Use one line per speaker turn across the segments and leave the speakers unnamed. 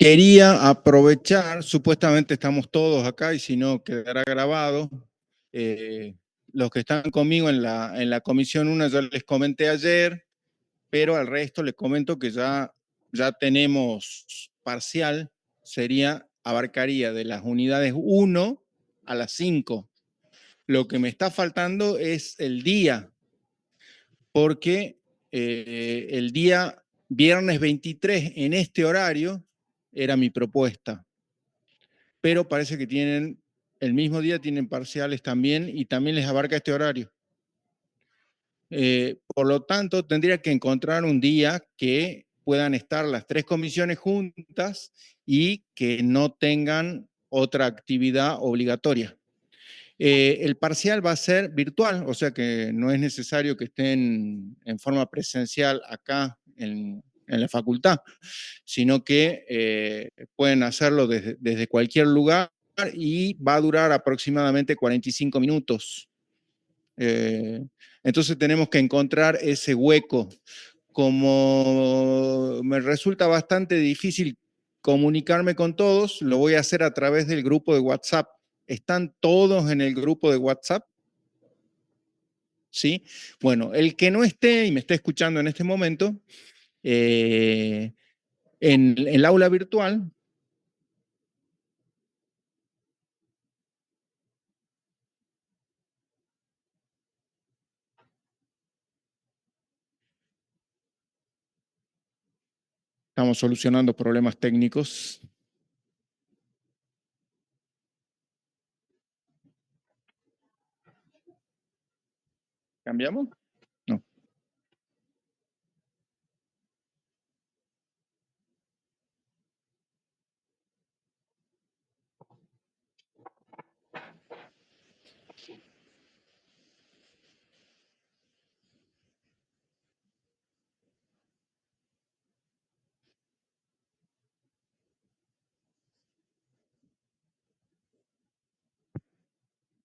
Quería aprovechar, supuestamente estamos todos acá y si no quedará grabado. eh, los que están conmigo en la Comisión 1 ya les comenté ayer, pero al resto les comento que ya tenemos parcial, abarcaría de las unidades 1 a las 5. Lo que me está faltando es el día, porque el día viernes 23 en este horario era mi propuesta, pero parece que tienen, el mismo día tienen parciales también y también les abarca este horario. Por lo tanto, tendría que encontrar un día que puedan estar las tres comisiones juntas y que no tengan otra actividad obligatoria. El parcial va a ser virtual, o sea que no es necesario que estén en forma presencial acá en la facultad, sino que pueden hacerlo desde cualquier lugar y va a durar aproximadamente 45 minutos. Entonces tenemos que encontrar ese hueco. Como me resulta bastante difícil comunicarme con todos, lo voy a hacer a través del grupo de WhatsApp. ¿Están todos en el grupo de WhatsApp? ¿Sí? Bueno, el que no esté y me esté escuchando en este momento, en el aula virtual, estamos solucionando problemas técnicos. ¿Cambiamos? No.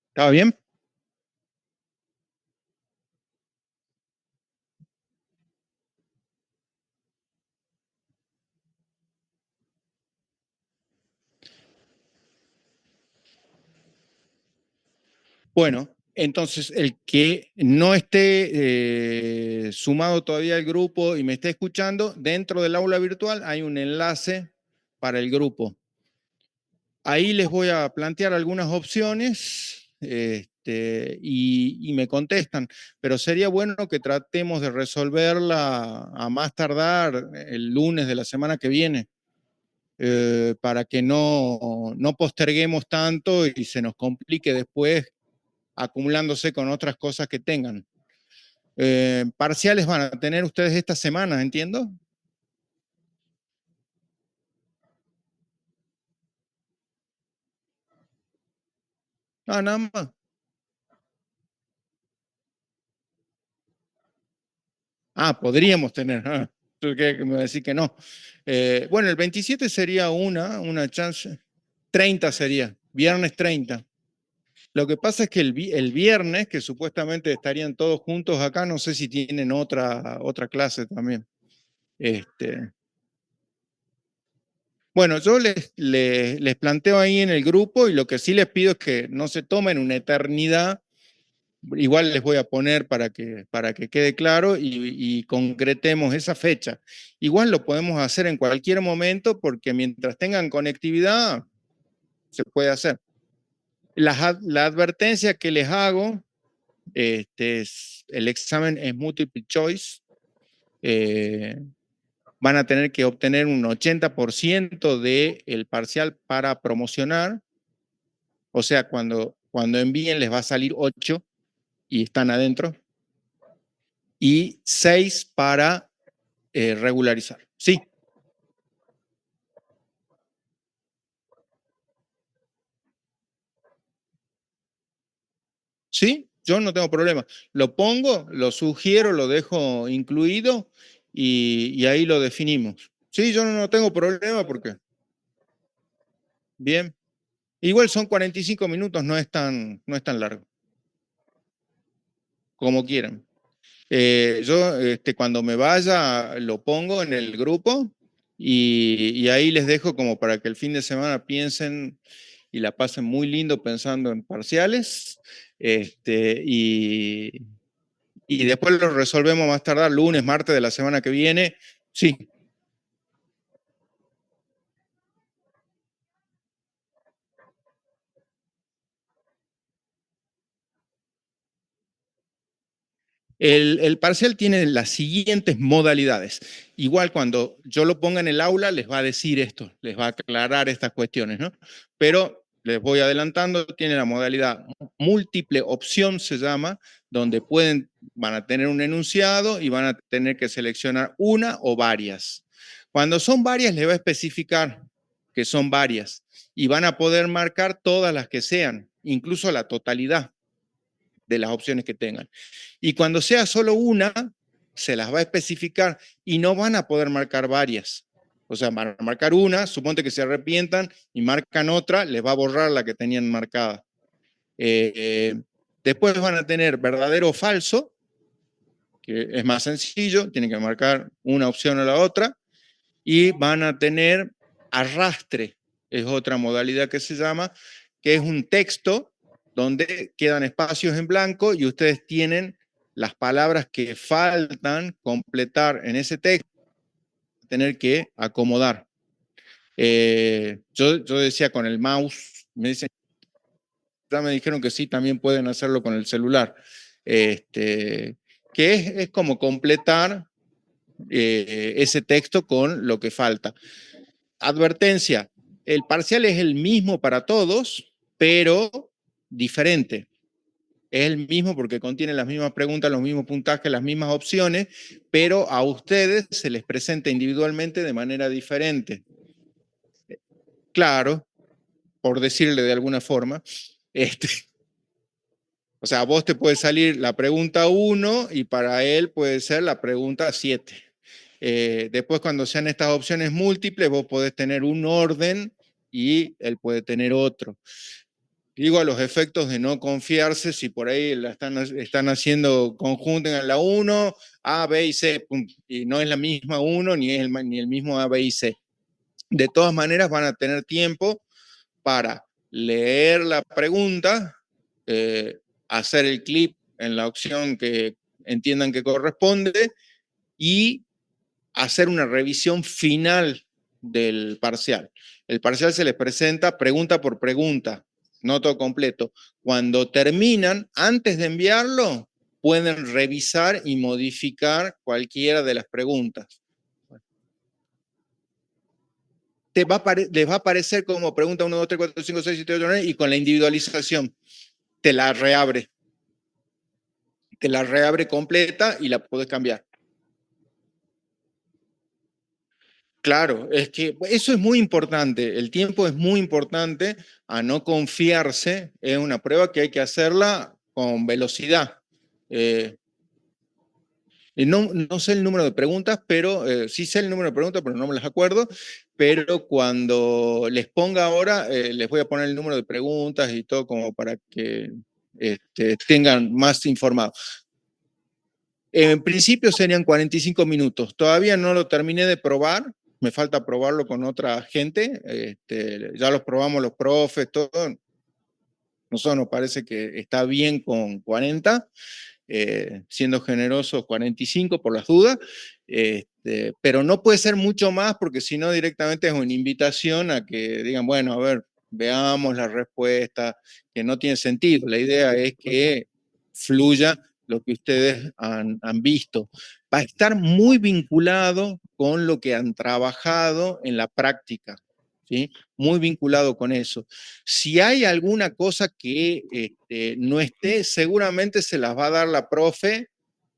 ¿Estaba bien? Bueno, entonces el que no esté sumado todavía al grupo y me esté escuchando, dentro del aula virtual hay un enlace para el grupo. Ahí les voy a plantear algunas opciones y me contestan, pero sería bueno que tratemos de resolverla a más tardar el lunes de la semana que viene, para que no posterguemos tanto y se nos complique después acumulándose con otras cosas que tengan. Parciales van a tener ustedes esta semana, ¿entiendo? Ah, nada más. Ah, podríamos tener. Ah, que me va a decir que no. Bueno, el 27 sería una chance. 30 sería, viernes 30. Lo que pasa es que el viernes, que supuestamente estarían todos juntos acá, no sé si tienen otra clase también. Este, bueno, yo les planteo ahí en el grupo y lo que sí les pido es que no se tomen una eternidad. Igual les voy a poner para que quede claro y concretemos esa fecha. Igual lo podemos hacer en cualquier momento porque mientras tengan conectividad se puede hacer. La advertencia que les hago, el examen es multiple choice. Van a tener que obtener un 80% del parcial para promocionar. O sea, cuando envíen les va a salir 8 y están adentro. Y 6 para regularizar. Sí, sí, yo no tengo problema. Lo pongo, lo sugiero, lo dejo incluido y ahí lo definimos. Sí, yo no tengo problema porque, bien, igual son 45 minutos, no es tan largo, como quieran. Yo cuando me vaya lo pongo en el grupo Y ahí les dejo como para que el fin de semana piensen y la pasen muy lindo pensando en parciales. Y después lo resolvemos más tardar, lunes, martes de la semana que viene. Sí. El parcial tiene las siguientes modalidades. Igual cuando yo lo ponga en el aula, les va a decir esto, les va a aclarar estas cuestiones, ¿no? Pero les voy adelantando, tiene la modalidad múltiple opción, se llama, donde van a tener un enunciado y van a tener que seleccionar una o varias. Cuando son varias, les va a especificar que son varias y van a poder marcar todas las que sean, incluso la totalidad de las opciones que tengan. Y cuando sea solo una, se las va a especificar y no van a poder marcar varias. O sea, van a marcar una, suponte que se arrepientan y marcan otra, les va a borrar la que tenían marcada. Después van a tener verdadero o falso, que es más sencillo, tienen que marcar una opción o la otra, y van a tener arrastre, es otra modalidad que se llama, que es un texto donde quedan espacios en blanco y ustedes tienen las palabras que faltan completar en ese texto, tener que acomodar. Yo decía con el mouse, ya me dijeron que sí, también pueden hacerlo con el celular. Que es como completar ese texto con lo que falta. Advertencia, el parcial es el mismo para todos, pero diferente. Es el mismo porque contiene las mismas preguntas, los mismos puntajes, las mismas opciones, pero a ustedes se les presenta individualmente de manera diferente. Claro, por decirle de alguna forma, o sea, a vos te puede salir la pregunta 1 y para él puede ser la pregunta 7. Después, cuando sean estas opciones múltiples, vos podés tener un orden y él puede tener otro. Digo a los efectos de no confiarse si por ahí la están haciendo conjunto en la 1, A, B y C, pum, y no es la misma 1 ni el mismo A, B y C. De todas maneras, van a tener tiempo para leer la pregunta, hacer el clip en la opción que entiendan que corresponde y hacer una revisión final del parcial. El parcial se les presenta pregunta por pregunta, no todo completo. Cuando terminan, antes de enviarlo, pueden revisar y modificar cualquiera de las preguntas. Les va a aparecer como pregunta 1, 2, 3, 4, 5, 6, 7, 8, 9 y con la individualización te la reabre. Te la reabre completa y la puedes cambiar. Claro, es que eso es muy importante, el tiempo es muy importante a no confiarse, es una prueba que hay que hacerla con velocidad. No sé el número de preguntas, pero sí sé el número de preguntas, pero no me las acuerdo, pero cuando les ponga ahora, les voy a poner el número de preguntas y todo como para que tengan más informados. En principio serían 45 minutos. Todavía no lo terminé de probar. Me falta probarlo con otra gente. Ya los probamos los profes, todo. Nosotros nos parece que está bien con 40, siendo generosos 45 por las dudas. Pero no puede ser mucho más porque si no directamente es una invitación a que digan, bueno, a ver, veamos la respuesta, que no tiene sentido. La idea es que fluya lo que ustedes han visto. Va a estar muy vinculado con lo que han trabajado en la práctica, ¿sí? Muy vinculado con eso. Si hay alguna cosa que no esté, seguramente se las va a dar la profe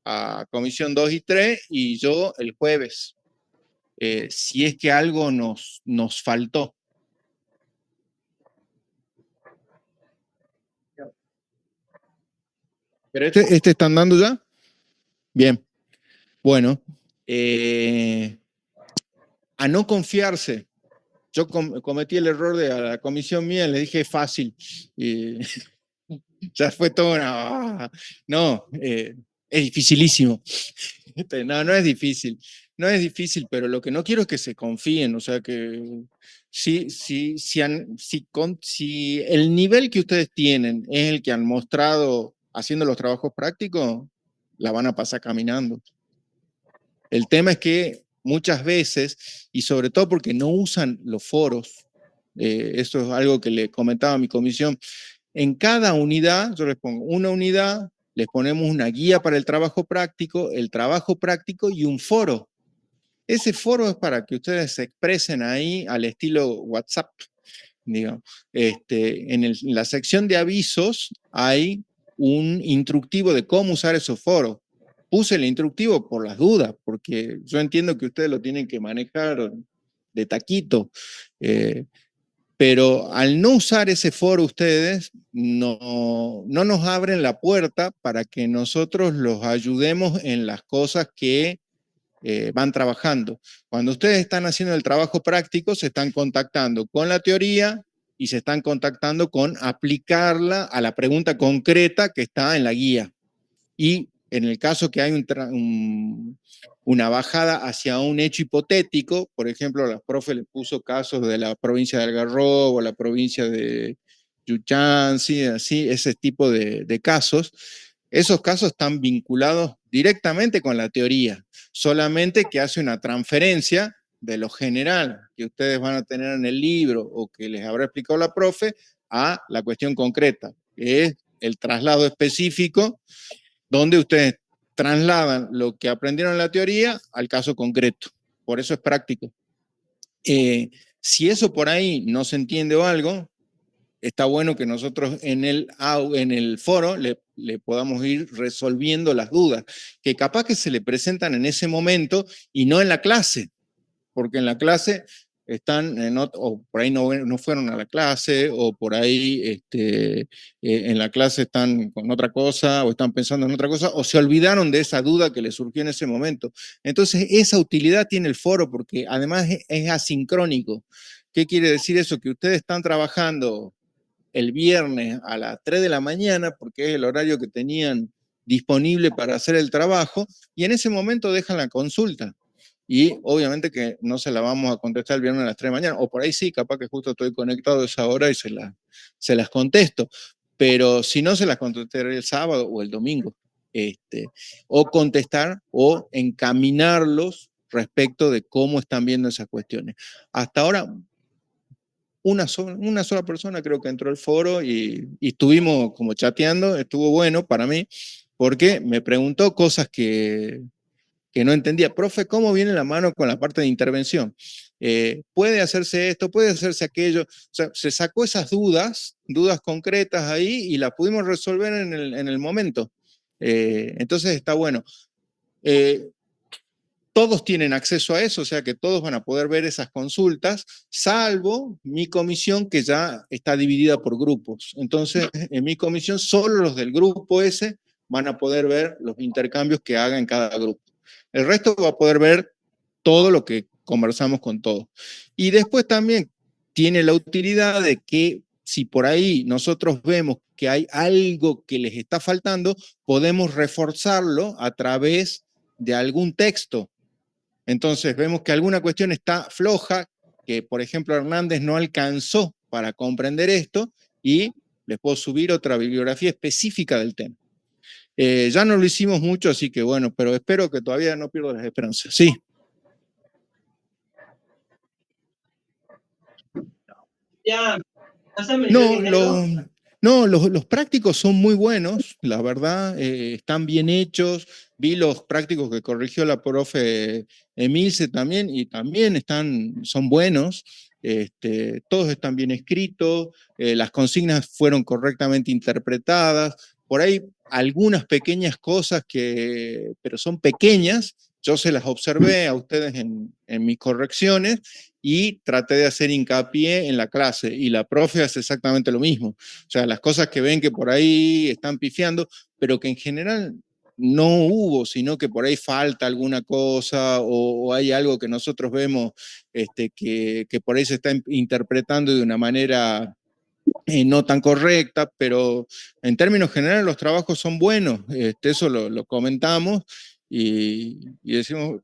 a comisión 2 y 3 y yo el jueves, si es que algo nos faltó. ¿Pero este están dando ya? Bien, bueno, a no confiarse. Yo cometí el error de a la comisión mía, le dije fácil. Y ya fue todo una... No, es dificilísimo. No, no es difícil. no es difícil, pero lo que no quiero es que se confíen, o sea que si el nivel que ustedes tienen es el que han mostrado haciendo los trabajos prácticos, la van a pasar caminando. El tema es que muchas veces, y sobre todo porque no usan los foros, eso es algo que le comentaba a mi comisión, en cada unidad, yo les pongo una unidad, les ponemos una guía para el trabajo práctico y un foro. Ese foro es para que ustedes se expresen ahí al estilo WhatsApp, digamos. En la sección de avisos hay un instructivo de cómo usar esos foros. Puse el instructivo por las dudas, porque yo entiendo que ustedes lo tienen que manejar de taquito, pero al no usar ese foro ustedes, no nos abren la puerta para que nosotros los ayudemos en las cosas que van trabajando. Cuando ustedes están haciendo el trabajo práctico, se están contactando con la teoría y se están contactando con aplicarla a la pregunta concreta que está en la guía. Y en el caso que hay una bajada hacia un hecho hipotético, por ejemplo, la profe le puso casos de la provincia de Algarrobo, la provincia de Yuchán, ¿sí? Así, ese tipo de casos, esos casos están vinculados directamente con la teoría, solamente que hace una transferencia de lo general que ustedes van a tener en el libro o que les habrá explicado la profe a la cuestión concreta, que es el traslado específico donde ustedes trasladan lo que aprendieron en la teoría al caso concreto. Por eso es práctico. Si eso por ahí no se entiende o algo, está bueno que nosotros en el foro le podamos ir resolviendo las dudas, que capaz que se le presentan en ese momento y no en la clase, porque en la clase están, o por ahí no fueron a la clase, o por ahí en la clase están con otra cosa, o están pensando en otra cosa, o se olvidaron de esa duda que les surgió en ese momento. Entonces, esa utilidad tiene el foro, porque además es asincrónico. ¿Qué quiere decir eso? Que ustedes están trabajando el viernes a las 3 de la mañana, porque es el horario que tenían disponible para hacer el trabajo, y en ese momento dejan la consulta. Y obviamente que no se la vamos a contestar el viernes a las 3 de la mañana, o por ahí sí, capaz que justo estoy conectado a esa hora y se las contesto, pero si no, se las contestaré el sábado o el domingo, o contestar o encaminarlos respecto de cómo están viendo esas cuestiones. Hasta ahora, una sola persona creo que entró al foro y estuvimos como chateando, estuvo bueno para mí, porque me preguntó cosas que no entendía. Profe, ¿cómo viene la mano con la parte de intervención? ¿Puede hacerse esto? ¿Puede hacerse aquello? O sea, se sacó esas dudas concretas ahí y las pudimos resolver en el momento. Entonces está bueno. Todos tienen acceso a eso, o sea que todos van a poder ver esas consultas, salvo mi comisión que ya está dividida por grupos. Entonces, en mi comisión, solo los del grupo ese van a poder ver los intercambios que haga en cada grupo. El resto va a poder ver todo lo que conversamos con todos. Y después también tiene la utilidad de que si por ahí nosotros vemos que hay algo que les está faltando, podemos reforzarlo a través de algún texto. Entonces vemos que alguna cuestión está floja, que por ejemplo Hernández no alcanzó para comprender esto, y les puedo subir otra bibliografía específica del tema. Ya no lo hicimos mucho, así que bueno, pero espero que todavía no pierdo las esperanzas. Sí.
Ya, pásame el
No,
dinero.
los prácticos son muy buenos, la verdad, están bien hechos. Vi los prácticos que corrigió la profe Emilce también, y también son buenos. Todos están bien escritos, las consignas fueron correctamente interpretadas. Por ahí algunas pequeñas cosas pero son pequeñas, yo se las observé a ustedes en mis correcciones y traté de hacer hincapié en la clase, y la profe hace exactamente lo mismo. O sea, las cosas que ven que por ahí están pifiando, pero que en general no hubo, sino que por ahí falta alguna cosa, o hay algo que nosotros vemos que por ahí se está interpretando de una manera no tan correcta, pero en términos generales los trabajos son buenos, eso lo comentamos y decimos,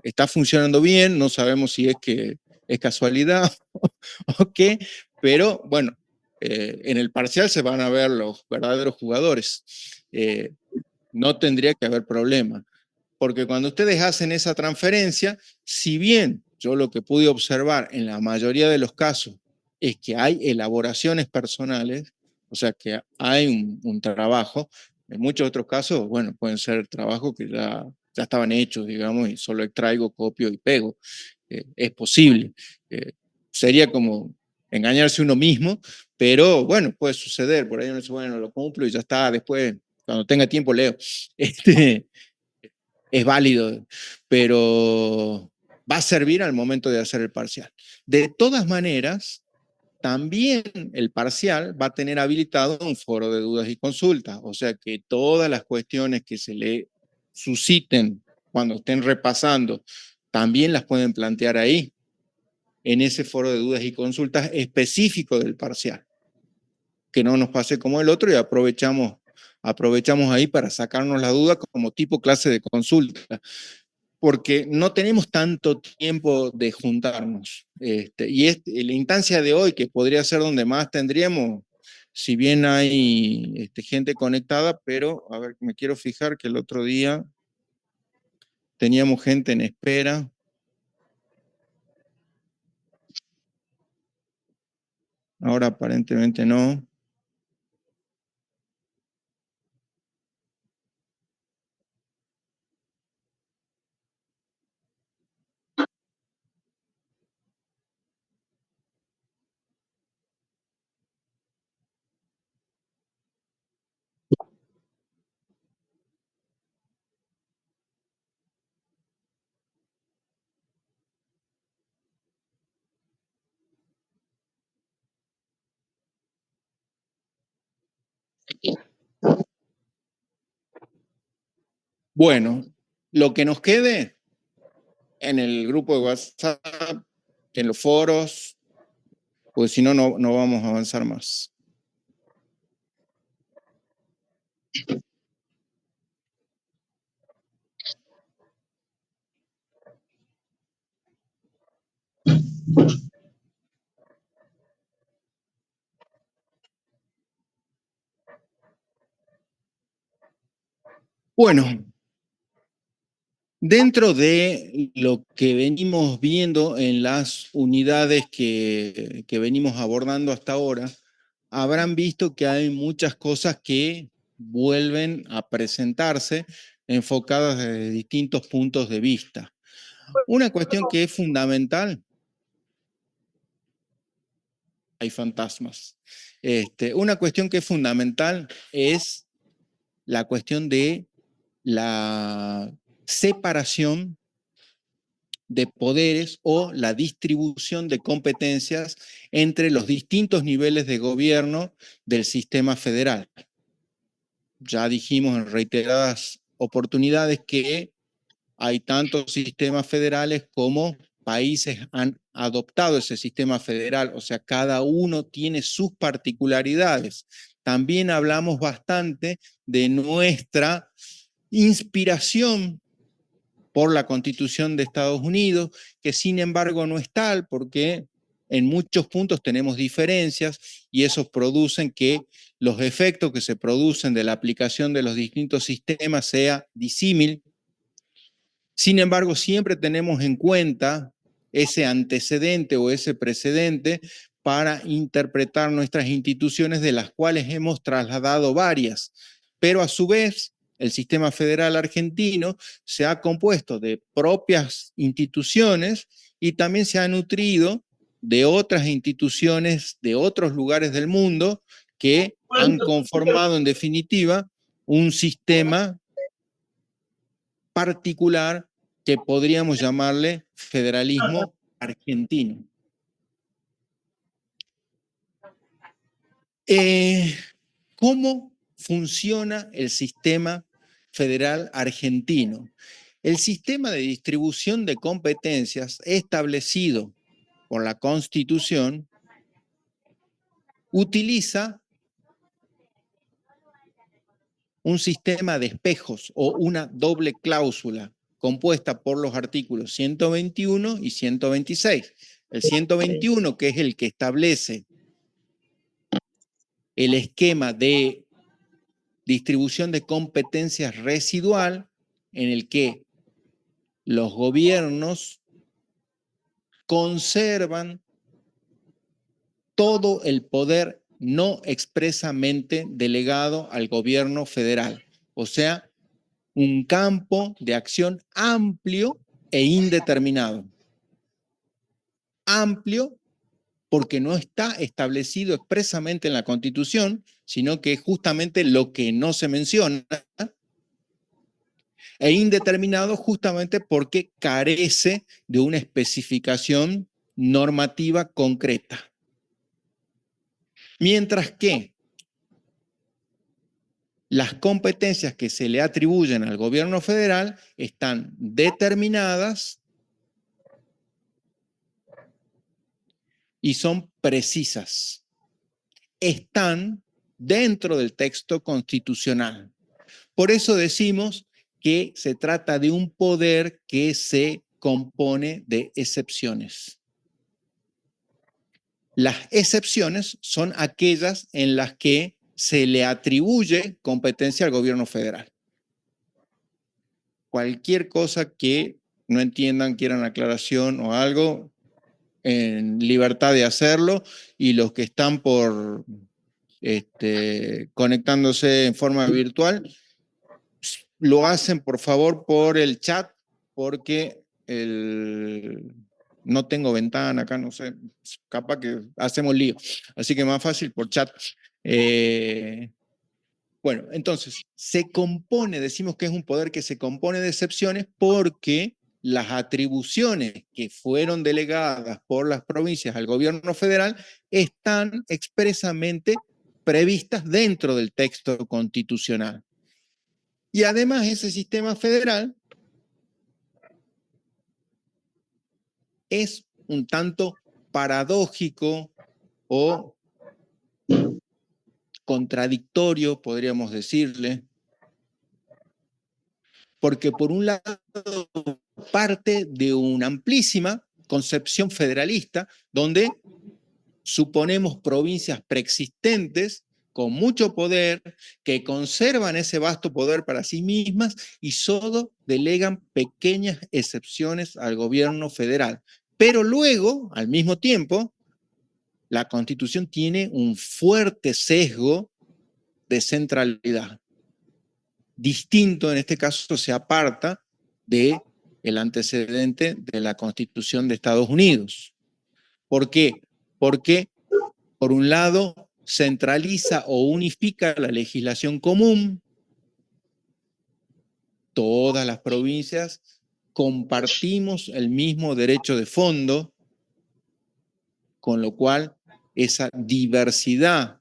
está funcionando bien, no sabemos si es que es casualidad o qué, pero bueno, en el parcial se van a ver los verdaderos jugadores. No tendría que haber problema, porque cuando ustedes hacen esa transferencia, si bien yo lo que pude observar en la mayoría de los casos es que hay elaboraciones personales, o sea que hay un trabajo, en muchos otros casos, bueno, pueden ser trabajos que ya estaban hechos, digamos, y solo extraigo, copio y pego. Es posible. Sería como engañarse uno mismo, pero bueno, puede suceder. Por ahí uno dice, bueno, lo cumplo y ya está. Después, cuando tenga tiempo, leo. Es válido, pero va a servir al momento de hacer el parcial. De todas maneras, también el parcial va a tener habilitado un foro de dudas y consultas, o sea que todas las cuestiones que se le susciten cuando estén repasando, también las pueden plantear ahí, en ese foro de dudas y consultas específico del parcial. Que no nos pase como el otro y aprovechamos ahí para sacarnos la duda como tipo clase de consulta, porque no tenemos tanto tiempo de juntarnos. La instancia de hoy, que podría ser donde más tendríamos, si bien hay gente conectada, pero a ver, me quiero fijar que el otro día teníamos gente en espera. Ahora aparentemente no. Bueno, lo que nos quede en el grupo de WhatsApp, en los foros, pues si no, no vamos a avanzar más. Bueno, dentro de lo que venimos viendo en las unidades que venimos abordando hasta ahora, habrán visto que hay muchas cosas que vuelven a presentarse enfocadas desde distintos puntos de vista. Una cuestión que es fundamental, hay fantasmas. Una cuestión que es fundamental es la cuestión de la separación de poderes o la distribución de competencias entre los distintos niveles de gobierno del sistema federal. Ya dijimos en reiteradas oportunidades que hay tantos sistemas federales como países han adoptado ese sistema federal, o sea, cada uno tiene sus particularidades. También hablamos bastante de nuestra inspiración por la Constitución de Estados Unidos, que sin embargo no es tal porque en muchos puntos tenemos diferencias y esos producen que los efectos que se producen de la aplicación de los distintos sistemas sea disímil. Sin embargo, siempre tenemos en cuenta ese antecedente o ese precedente para interpretar nuestras instituciones, de las cuales hemos trasladado varias, pero a su vez el sistema federal argentino se ha compuesto de propias instituciones y también se ha nutrido de otras instituciones de otros lugares del mundo que han conformado en definitiva un sistema particular que podríamos llamarle federalismo argentino. ¿Cómo funciona el sistema federal argentino? El sistema de distribución de competencias establecido por la Constitución utiliza un sistema de espejos o una doble cláusula, compuesta por los artículos 121 y 126. El 121, que es el que establece el esquema de distribución de competencias residual, en el que los gobiernos conservan todo el poder no expresamente delegado al gobierno federal. O sea, un campo de acción amplio e indeterminado. Amplio porque no está establecido expresamente en la Constitución, sino que es justamente lo que no se menciona, e indeterminado justamente porque carece de una especificación normativa concreta. Mientras que las competencias que se le atribuyen al gobierno federal están determinadas y son precisas. Están dentro del texto constitucional. Por eso decimos que se trata de un poder que se compone de excepciones. Las excepciones son aquellas en las que se le atribuye competencia al gobierno federal. Cualquier cosa que no entiendan, quieran aclaración o algo, en libertad de hacerlo, y los que están por conectándose en forma virtual, lo hacen por favor por el chat, porque no tengo ventana acá, no sé, capaz que hacemos lío, así que más fácil por chat. Bueno, entonces, se compone, decimos que es un poder que se compone de excepciones porque las atribuciones que fueron delegadas por las provincias al gobierno federal están expresamente previstas dentro del texto constitucional. Y además ese sistema federal es un tanto paradójico o contradictorio, podríamos decirle, porque por un lado parte de una amplísima concepción federalista, donde suponemos provincias preexistentes con mucho poder, que conservan ese vasto poder para sí mismas y solo delegan pequeñas excepciones al gobierno federal. Pero luego, al mismo tiempo, la Constitución tiene un fuerte sesgo de centralidad. Distinto, en este caso, se aparta del antecedente de la Constitución de Estados Unidos. ¿Por qué? Porque, por un lado, centraliza o unifica la legislación común. Todas las provincias compartimos el mismo derecho de fondo, con lo cual esa diversidad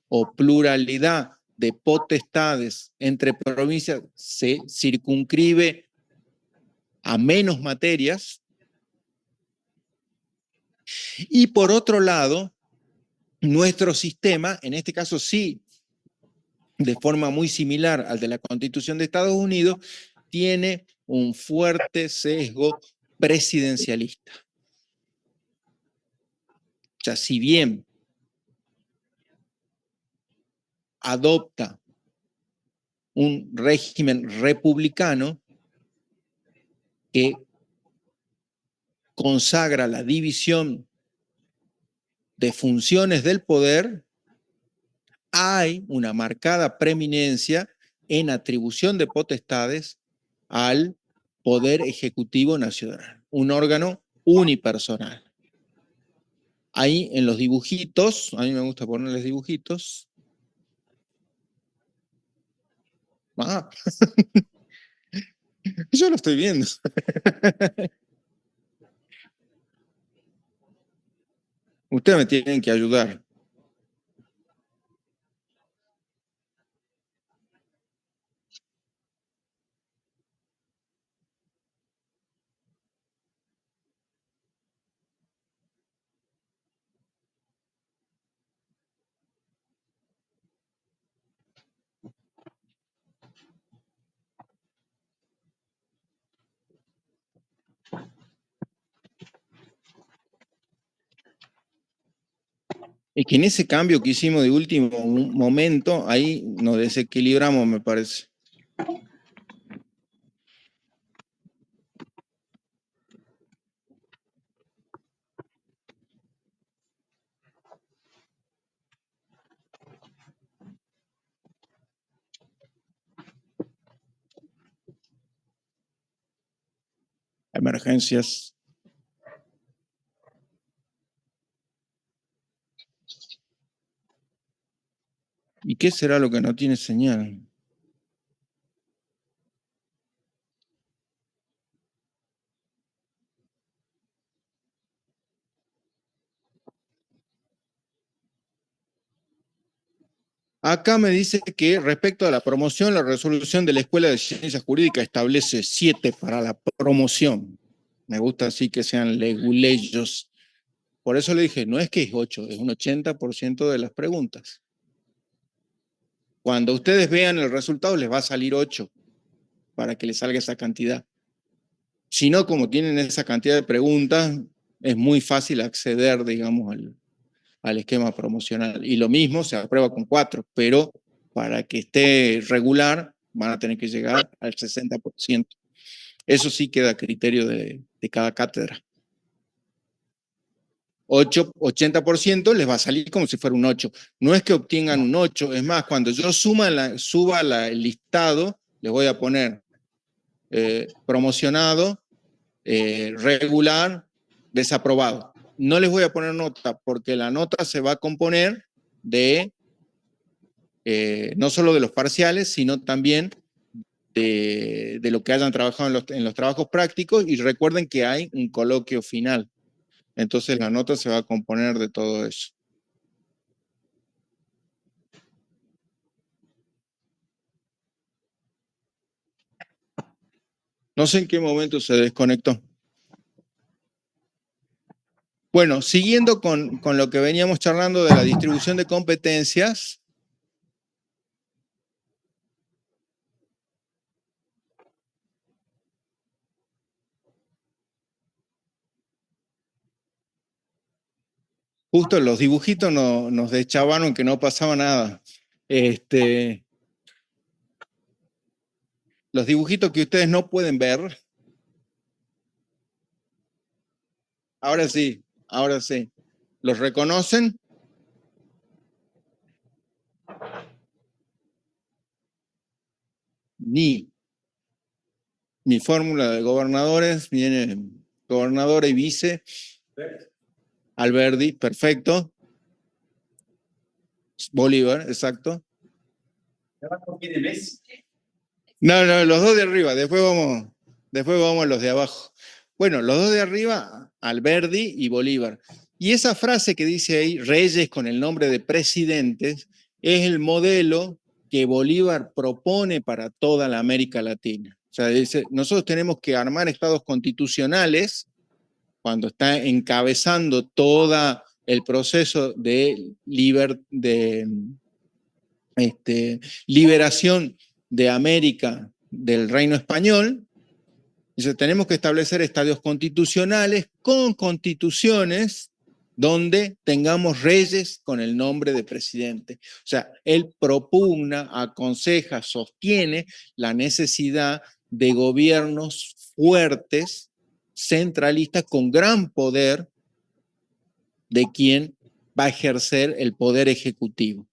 o pluralidad de potestades entre provincias se circunscribe a menos materias. Y por otro lado, nuestro sistema, en este caso sí, de forma muy similar al de la Constitución de Estados Unidos, tiene un fuerte sesgo presidencialista. O sea, si bien adopta un régimen republicano que consagra la división de funciones del poder, hay una marcada preeminencia en atribución de potestades al Poder Ejecutivo Nacional, un órgano unipersonal. Ahí en los dibujitos, a mí me gusta ponerles dibujitos. Ah, yo lo estoy viendo. Ustedes me tienen que ayudar. Es que en ese cambio que hicimos de último momento, ahí nos desequilibramos, me parece. Emergencias. ¿Y qué será lo que no tiene señal? Acá me dice que respecto a la promoción, la resolución de la Escuela de Ciencias Jurídicas establece 7 para la promoción. Me gusta así que sean leguleyos. Por eso le dije, no es que es 8, es un 80% de las preguntas. Cuando ustedes vean el resultado, les va a salir 8 para que les salga esa cantidad. Si no, como tienen esa cantidad de preguntas, es muy fácil acceder, digamos, al esquema promocional. Y lo mismo se aprueba con 4, pero para que esté regular van a tener que llegar al 60%. Eso sí queda a criterio de cada cátedra. 80% les va a salir como si fuera un 8. No es que obtengan un 8, es más, cuando yo suba el listado, les voy a poner promocionado, regular, desaprobado. No les voy a poner nota porque la nota se va a componer de no solo de los parciales, sino también de lo que hayan trabajado en los trabajos prácticos, y recuerden que hay un coloquio final. Entonces la nota se va a componer de todo eso. No sé en qué momento se desconectó. Bueno, siguiendo con lo que veníamos charlando de la distribución de competencias, justo los dibujitos nos deschavaron que no pasaba nada. Los dibujitos que ustedes no pueden ver, ahora sí, ahora sí. ¿Los reconocen? Mi fórmula de gobernadores viene gobernador y vice. Alberdi, perfecto. Bolívar, exacto. No, los dos de arriba, después vamos a los de abajo. Bueno, los dos de arriba, Alberdi y Bolívar. Y esa frase que dice ahí, reyes con el nombre de presidentes, es el modelo que Bolívar propone para toda la América Latina. O sea, dice, nosotros tenemos que armar estados constitucionales cuando está encabezando todo el proceso de liberación de América del Reino Español. Dice, tenemos que establecer estadios constitucionales con constituciones donde tengamos reyes con el nombre de presidente. O sea, él propugna, aconseja, sostiene la necesidad de gobiernos fuertes, centralistas, con gran poder de quien va a ejercer el poder ejecutivo.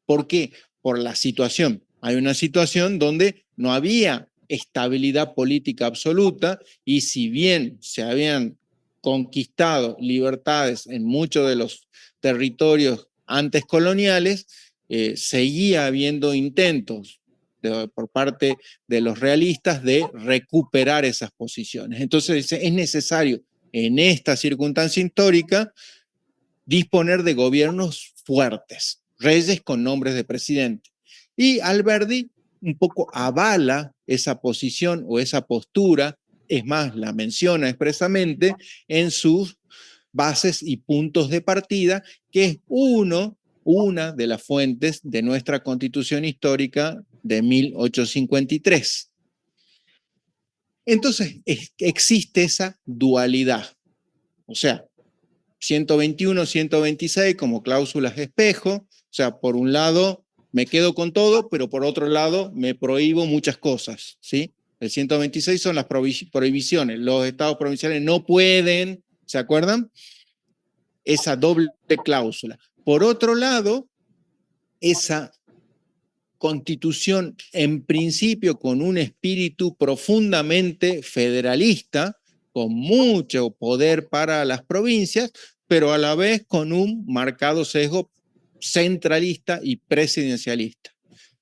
¿Por qué? Por la situación. Hay una situación donde no había estabilidad política absoluta, y si bien se habían conquistado libertades en muchos de los territorios antes coloniales, seguía habiendo intentos por parte de los realistas de recuperar esas posiciones. Entonces es necesario en esta circunstancia histórica disponer de gobiernos fuertes, reyes con nombres de presidente. Y Alberdi un poco avala esa posición o esa postura, es más, la menciona expresamente en sus bases y puntos de partida, que es una de las fuentes de nuestra Constitución histórica de 1853. Entonces, existe esa dualidad. O sea, 121, 126 como cláusulas espejo, o sea, por un lado me quedo con todo, pero por otro lado me prohíbo muchas cosas, ¿sí? El 126 son las prohibiciones, los estados provinciales no pueden, ¿se acuerdan? Esa doble cláusula. Por otro lado, esa constitución en principio con un espíritu profundamente federalista, con mucho poder para las provincias, pero a la vez con un marcado sesgo centralista y presidencialista.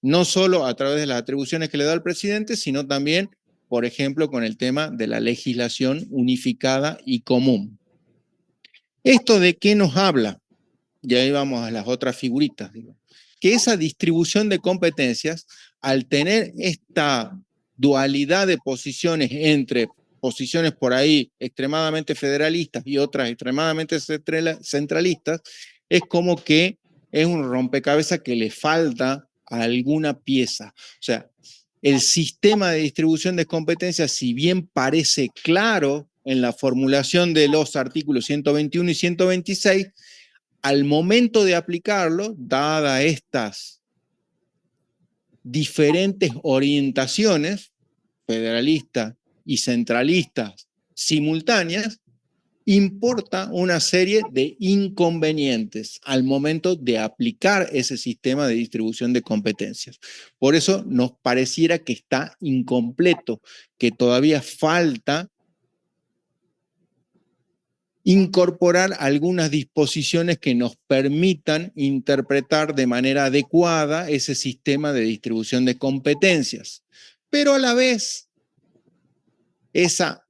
No solo a través de las atribuciones que le da el presidente, sino también, por ejemplo, con el tema de la legislación unificada y común. ¿Esto de qué nos habla? Y ahí vamos a las otras figuritas, digo. Que esa distribución de competencias, al tener esta dualidad de posiciones entre posiciones por ahí extremadamente federalistas y otras extremadamente centralistas, es como que es un rompecabezas que le falta a alguna pieza. O sea, el sistema de distribución de competencias, si bien parece claro en la formulación de los artículos 121 y 126, al momento de aplicarlo, dadas estas diferentes orientaciones, federalistas y centralistas simultáneas, importa una serie de inconvenientes al momento de aplicar ese sistema de distribución de competencias. Por eso nos pareciera que está incompleto, que todavía falta incorporar algunas disposiciones que nos permitan interpretar de manera adecuada ese sistema de distribución de competencias. Pero a la vez, esa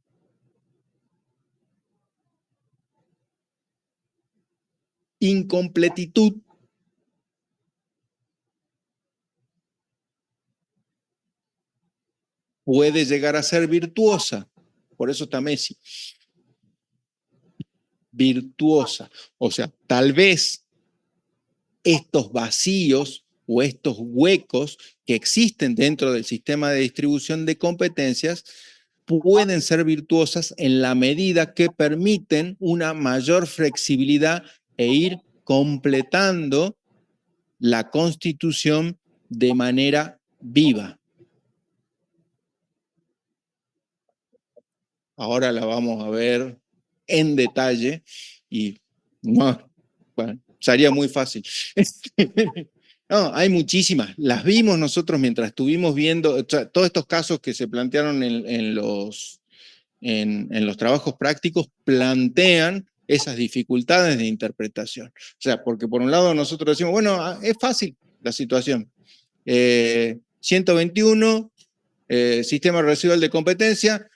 incompletitud puede llegar a ser virtuosa. Por eso está Messi. Virtuosa. O sea, tal vez estos vacíos o estos huecos que existen dentro del sistema de distribución de competencias pueden ser virtuosas en la medida que permiten una mayor flexibilidad e ir completando la Constitución de manera viva. Ahora la vamos a ver en detalle y no, bueno, sería muy fácil. No, hay muchísimas. Las vimos nosotros mientras estuvimos viendo, o sea, todos estos casos que se plantearon en los trabajos prácticos plantean esas dificultades de interpretación. O sea, porque por un lado nosotros decimos, bueno, es fácil la situación. 121, sistema residual de competencia,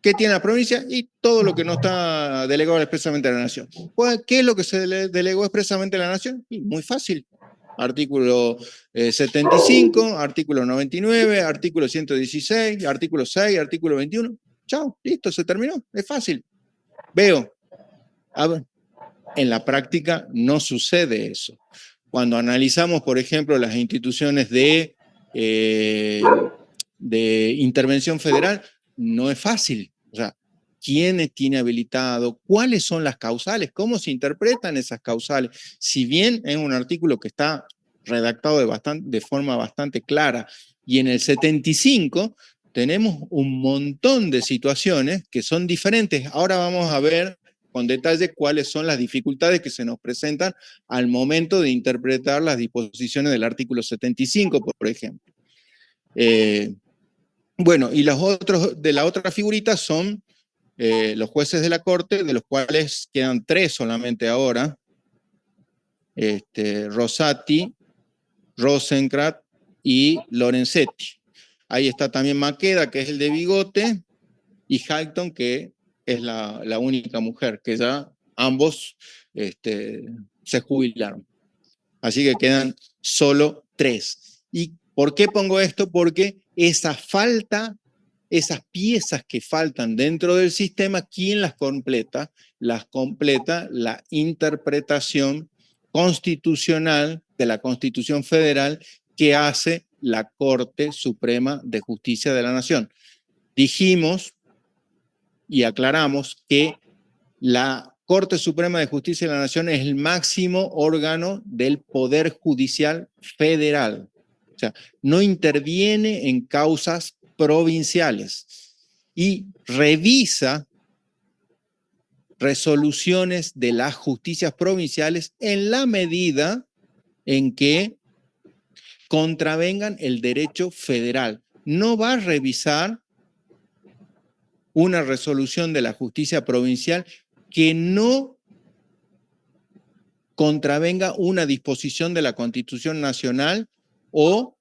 ¿qué tiene la provincia? Y todo lo que no está delegado expresamente a la nación. Pues, ¿qué es lo que se delegó expresamente a la nación? Y muy fácil. Artículo 75, artículo 99, artículo 116, artículo 6, artículo 21. Chao, listo, se terminó. Es fácil. Veo. A ver, en la práctica no sucede eso. Cuando analizamos, por ejemplo, las instituciones de intervención federal, no es fácil. O sea, ¿quiénes tiene habilitado? ¿Cuáles son las causales? ¿Cómo se interpretan esas causales? Si bien es un artículo que está redactado de forma bastante clara, y en el 75 tenemos un montón de situaciones que son diferentes. Ahora vamos a ver con detalle cuáles son las dificultades que se nos presentan al momento de interpretar las disposiciones del artículo 75, por ejemplo. Bueno, y los otros de la otra figurita son los jueces de la Corte, de los cuales quedan 3 solamente ahora. Rosati, Rosenkrantz y Lorenzetti. Ahí está también Maqueda, que es el de bigote, y Halton, que es la única mujer, que ya ambos se jubilaron. Así que quedan solo 3. ¿Y por qué pongo esto? Porque esa falta, esas piezas que faltan dentro del sistema, ¿quién las completa? Las completa la interpretación constitucional de la Constitución Federal que hace la Corte Suprema de Justicia de la Nación. Dijimos y aclaramos que la Corte Suprema de Justicia de la Nación es el máximo órgano del Poder Judicial Federal. O sea, no interviene en causas provinciales y revisa resoluciones de las justicias provinciales en la medida en que contravengan el derecho federal. No va a revisar una resolución de la justicia provincial que no contravenga una disposición de la Constitución Nacional o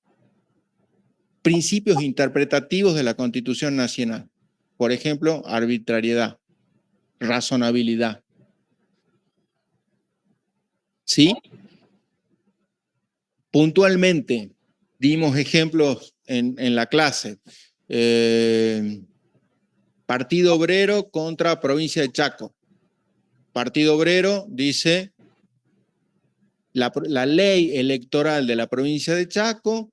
principios interpretativos de la Constitución Nacional. Por ejemplo, arbitrariedad, razonabilidad. ¿Sí? Puntualmente, dimos ejemplos en la clase. Partido Obrero contra Provincia de Chaco. Partido Obrero dice, la ley electoral de la provincia de Chaco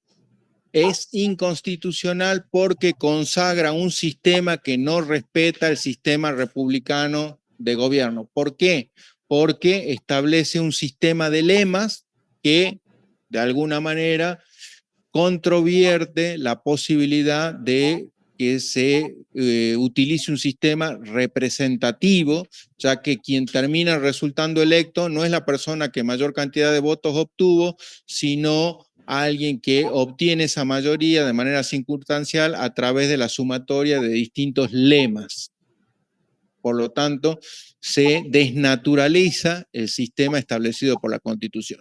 es inconstitucional porque consagra un sistema que no respeta el sistema republicano de gobierno. ¿Por qué? Porque establece un sistema de lemas que, de alguna manera, controvierte la posibilidad de que se utilice un sistema representativo, ya que quien termina resultando electo no es la persona que mayor cantidad de votos obtuvo, sino alguien que obtiene esa mayoría de manera circunstancial a través de la sumatoria de distintos lemas. Por lo tanto, se desnaturaliza el sistema establecido por la Constitución.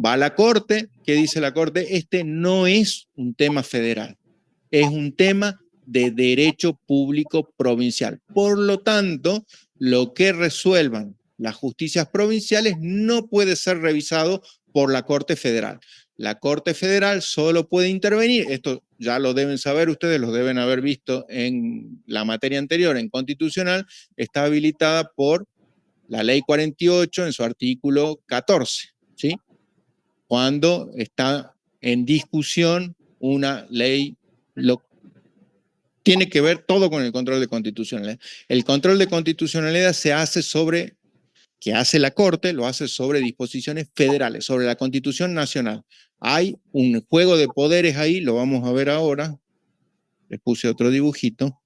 Va a la Corte, ¿qué dice la Corte? Este no es un tema federal, es un tema de derecho público provincial. Por lo tanto, lo que resuelvan las justicias provinciales no puede ser revisado por la Corte Federal. La Corte Federal solo puede intervenir, esto ya lo deben saber ustedes, lo deben haber visto en la materia anterior, en constitucional, está habilitada por la Ley 48 en su artículo 14, ¿sí? Cuando está en discusión una ley, tiene que ver todo con el control de constitucionalidad. El control de constitucionalidad se hace sobre, que hace la Corte, lo hace sobre disposiciones federales, sobre la Constitución Nacional. Hay un juego de poderes ahí, lo vamos a ver ahora. Les puse otro dibujito.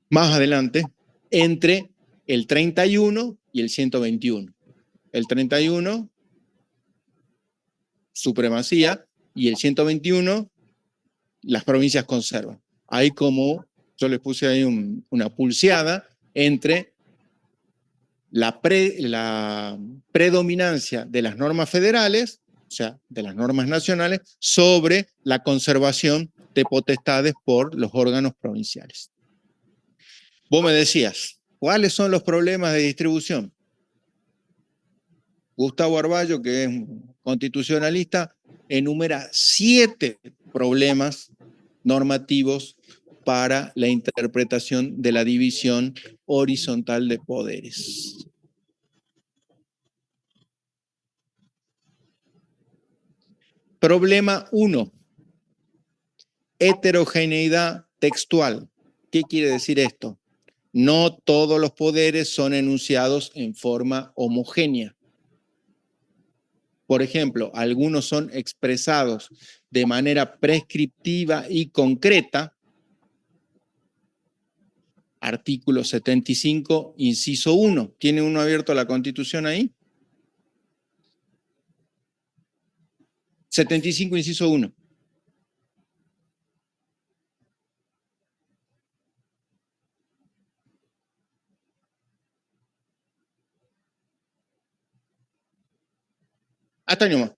Más adelante, entre el 31 y el 121. El 31, supremacía, y el 121, las provincias conservan. Hay como, yo les puse ahí una pulseada entre la predominancia de las normas federales, o sea, de las normas nacionales, sobre la conservación de potestades por los órganos provinciales. Vos me decías, ¿cuáles son los problemas de distribución? Gustavo Arballo, que es un constitucionalista, enumera 7 problemas normativos para la interpretación de la división horizontal de poderes. Problema 1. Heterogeneidad textual. ¿Qué quiere decir esto? No todos los poderes son enunciados en forma homogénea. Por ejemplo, algunos son expresados de manera prescriptiva y concreta. Artículo 75, inciso 1. ¿Tiene uno abierto la Constitución ahí? 75, inciso 1. Hasta ahí nomás.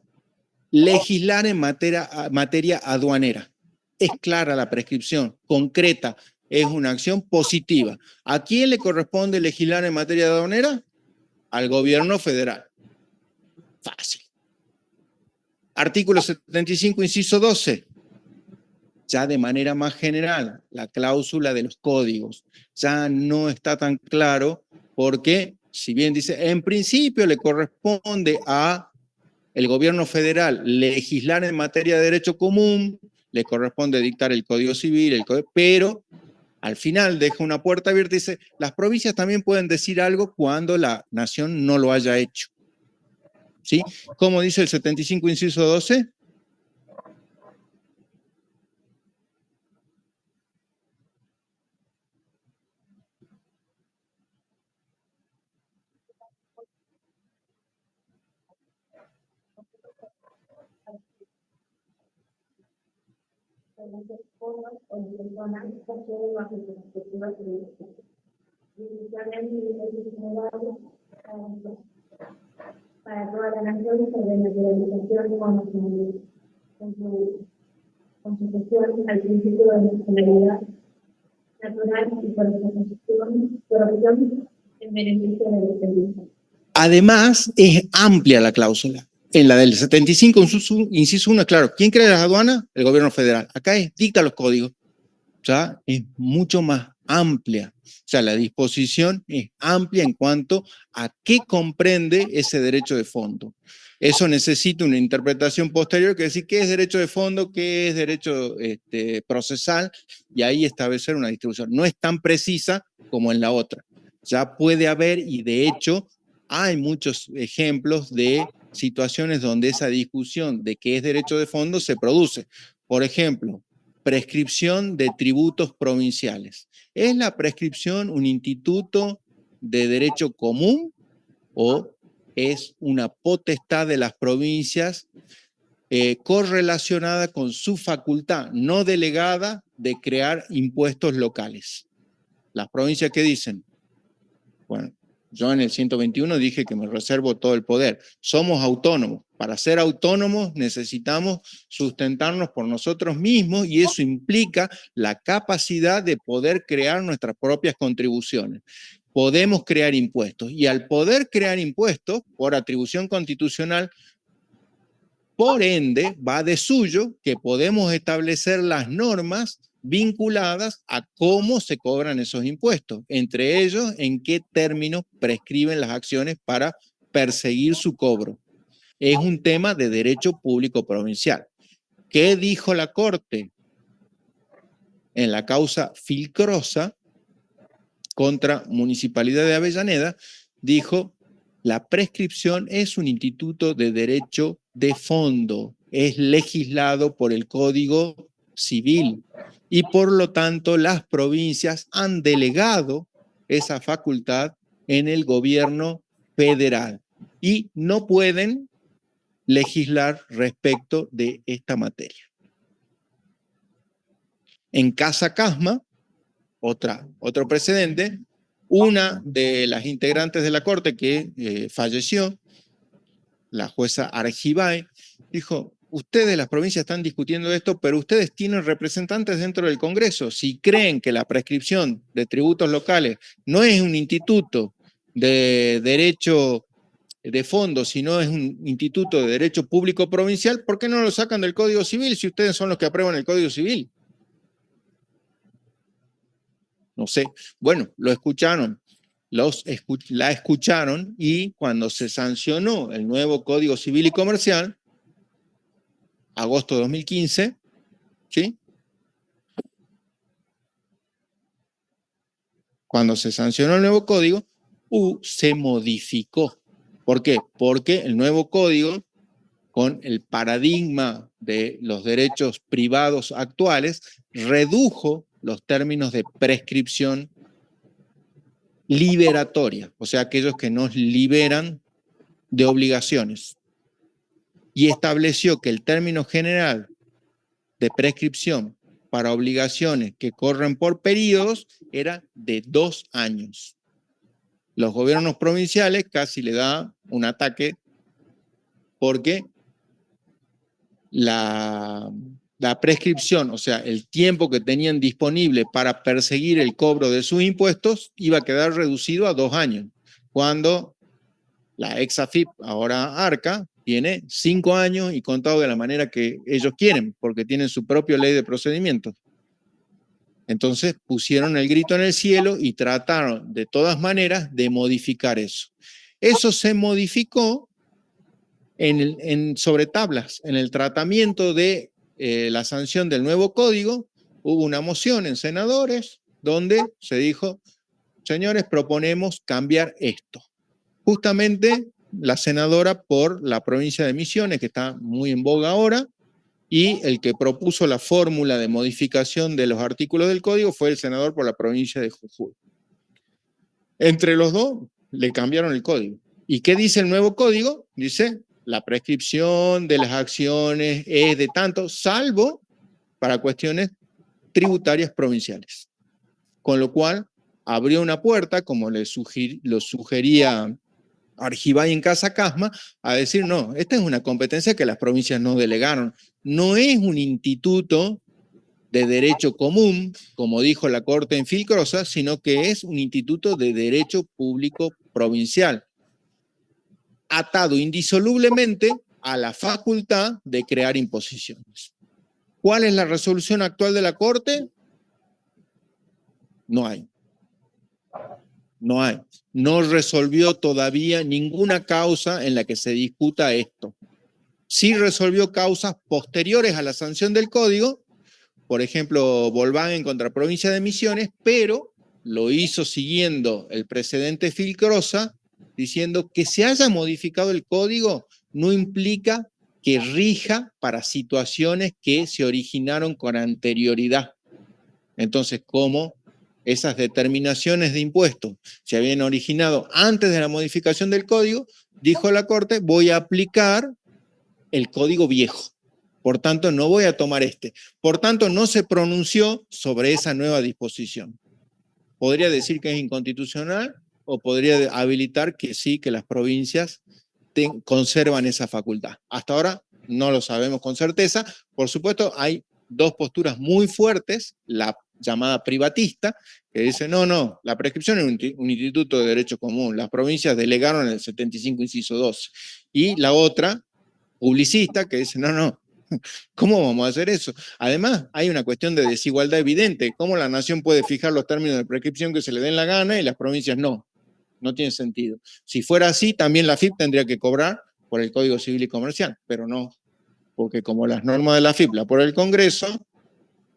Legislar en materia aduanera. Es clara la prescripción, concreta, es una acción positiva. ¿A quién le corresponde legislar en materia aduanera? Al gobierno federal. Fácil. Artículo 75, inciso 12. Ya de manera más general, la cláusula de los códigos. Ya no está tan claro porque, si bien dice, en principio le corresponde a el gobierno federal legislar en materia de derecho común, le corresponde dictar el Código Civil, pero Al final deja una puerta abierta y dice, las provincias también pueden decir algo cuando la nación no lo haya hecho. ¿Sí? ¿Cómo dice el 75, inciso 12?
Para toda la nación sobre naturalización con su gestión al principio de nacionalidad natural y por corrupción en beneficio de los servicios.
Además, es amplia la cláusula. En la del 75, inciso 1, claro, ¿quién crea las aduanas? El gobierno federal. Acá dicta los códigos. O sea, es mucho más amplia. O sea, la disposición es amplia en cuanto a qué comprende ese derecho de fondo. Eso necesita una interpretación posterior que decir qué es derecho de fondo, qué es derecho procesal, y ahí establecer una distribución. No es tan precisa como en la otra. Ya puede haber, y de hecho hay muchos ejemplos de situaciones donde esa discusión de qué es derecho de fondo se produce. Por ejemplo, prescripción de tributos provinciales. ¿Es la prescripción un instituto de derecho común o es una potestad de las provincias correlacionada con su facultad no delegada de crear impuestos locales? Las provincias, ¿qué dicen? Bueno, yo en el 121 dije que me reservo todo el poder. Somos autónomos. Para ser autónomos necesitamos sustentarnos por nosotros mismos y eso implica la capacidad de poder crear nuestras propias contribuciones. Podemos crear impuestos y al poder crear impuestos por atribución constitucional, por ende, va de suyo que podemos establecer las normas vinculadas a cómo se cobran esos impuestos, entre ellos en qué términos prescriben las acciones para perseguir su cobro. Es un tema de derecho público provincial. ¿Qué dijo la Corte en la causa Filcrosa contra Municipalidad de Avellaneda? Dijo, la prescripción es un instituto de derecho de fondo, es legislado por el Código Civil y por lo tanto las provincias han delegado esa facultad en el gobierno federal y no pueden legislar respecto de esta materia. En Casa Casma, otro precedente, una de las integrantes de la Corte que falleció, la jueza Argibay, dijo, ustedes, las provincias, están discutiendo esto, pero ustedes tienen representantes dentro del Congreso. Si creen que la prescripción de tributos locales no es un instituto de derecho de fondo, sino es un instituto de derecho público provincial, ¿por qué no lo sacan del Código Civil si ustedes son los que aprueban el Código Civil? No sé. Bueno, lo escucharon. La escucharon y cuando se sancionó el nuevo Código Civil y Comercial, agosto de 2015, ¿sí? Cuando se sancionó el nuevo código, se modificó. ¿Por qué? Porque el nuevo código, con el paradigma de los derechos privados actuales, redujo los términos de prescripción liberatoria, o sea, aquellos que nos liberan de obligaciones. Y estableció que el término general de prescripción para obligaciones que corren por periodos era de 2 años. Los gobiernos provinciales casi le da un ataque porque la prescripción, o sea, el tiempo que tenían disponible para perseguir el cobro de sus impuestos iba a quedar reducido a 2 años, cuando la ex AFIP, ahora ARCA, tiene 5 años y contado de la manera que ellos quieren, porque tienen su propia ley de procedimientos. Entonces pusieron el grito en el cielo y trataron de todas maneras de modificar eso. Eso se modificó sobre tablas, en el tratamiento de la sanción del nuevo código. Hubo una moción en senadores, donde se dijo, señores, proponemos cambiar esto. Justamente la senadora por la provincia de Misiones, que está muy en boga ahora, y el que propuso la fórmula de modificación de los artículos del código fue el senador por la provincia de Jujuy. Entre los dos le cambiaron el código. ¿Y qué dice el nuevo código? Dice, la prescripción de las acciones es de tanto, salvo para cuestiones tributarias provinciales. Con lo cual, abrió una puerta, como lo sugería Argibay en Casa Casma, a decir, no, esta es una competencia que las provincias no delegaron. No es un instituto de derecho común, como dijo la Corte en Filcrosa, sino que es un instituto de derecho público provincial, atado indisolublemente a la facultad de crear imposiciones. ¿Cuál es la resolución actual de la Corte? No hay. No hay. No resolvió todavía ninguna causa en la que se discuta esto. Sí resolvió causas posteriores a la sanción del código, por ejemplo, Volkswagen contra Provincia de Misiones, pero lo hizo siguiendo el precedente Filcrosa, diciendo que se haya modificado el código no implica que rija para situaciones que se originaron con anterioridad. Entonces, como esas determinaciones de impuestos se habían originado antes de la modificación del código, dijo la Corte, voy a aplicar el código viejo. Por tanto, no voy a tomar este. Por tanto, no se pronunció sobre esa nueva disposición. Podría decir que es inconstitucional o podría habilitar que sí, que las provincias conservan esa facultad. Hasta ahora no lo sabemos con certeza. Por supuesto, hay dos posturas muy fuertes, la llamada privatista, que dice, no, la prescripción es un instituto de derecho común, las provincias delegaron en el 75, inciso 2. Y la otra, publicista, que dice, no, ¿cómo vamos a hacer eso? Además, hay una cuestión de desigualdad evidente. ¿Cómo la nación puede fijar los términos de prescripción que se le den la gana y las provincias no? No tiene sentido. Si fuera así, también la AFIP tendría que cobrar por el Código Civil y Comercial, pero no, porque como las normas de la AFIP la por el Congreso,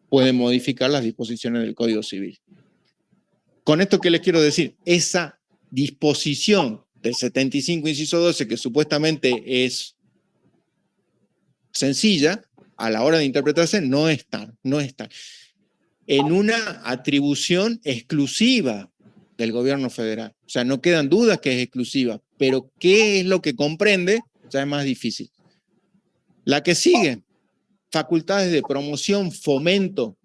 pueden modificar las disposiciones del Código Civil. Con esto, ¿qué les quiero decir? Esa disposición del 75, inciso 12, que supuestamente es sencilla, a la hora de interpretarse no está. En una atribución exclusiva del gobierno federal. O sea, no quedan dudas que es exclusiva, pero ¿qué es lo que comprende? Ya es más difícil. La que sigue, facultades de promoción, fomento,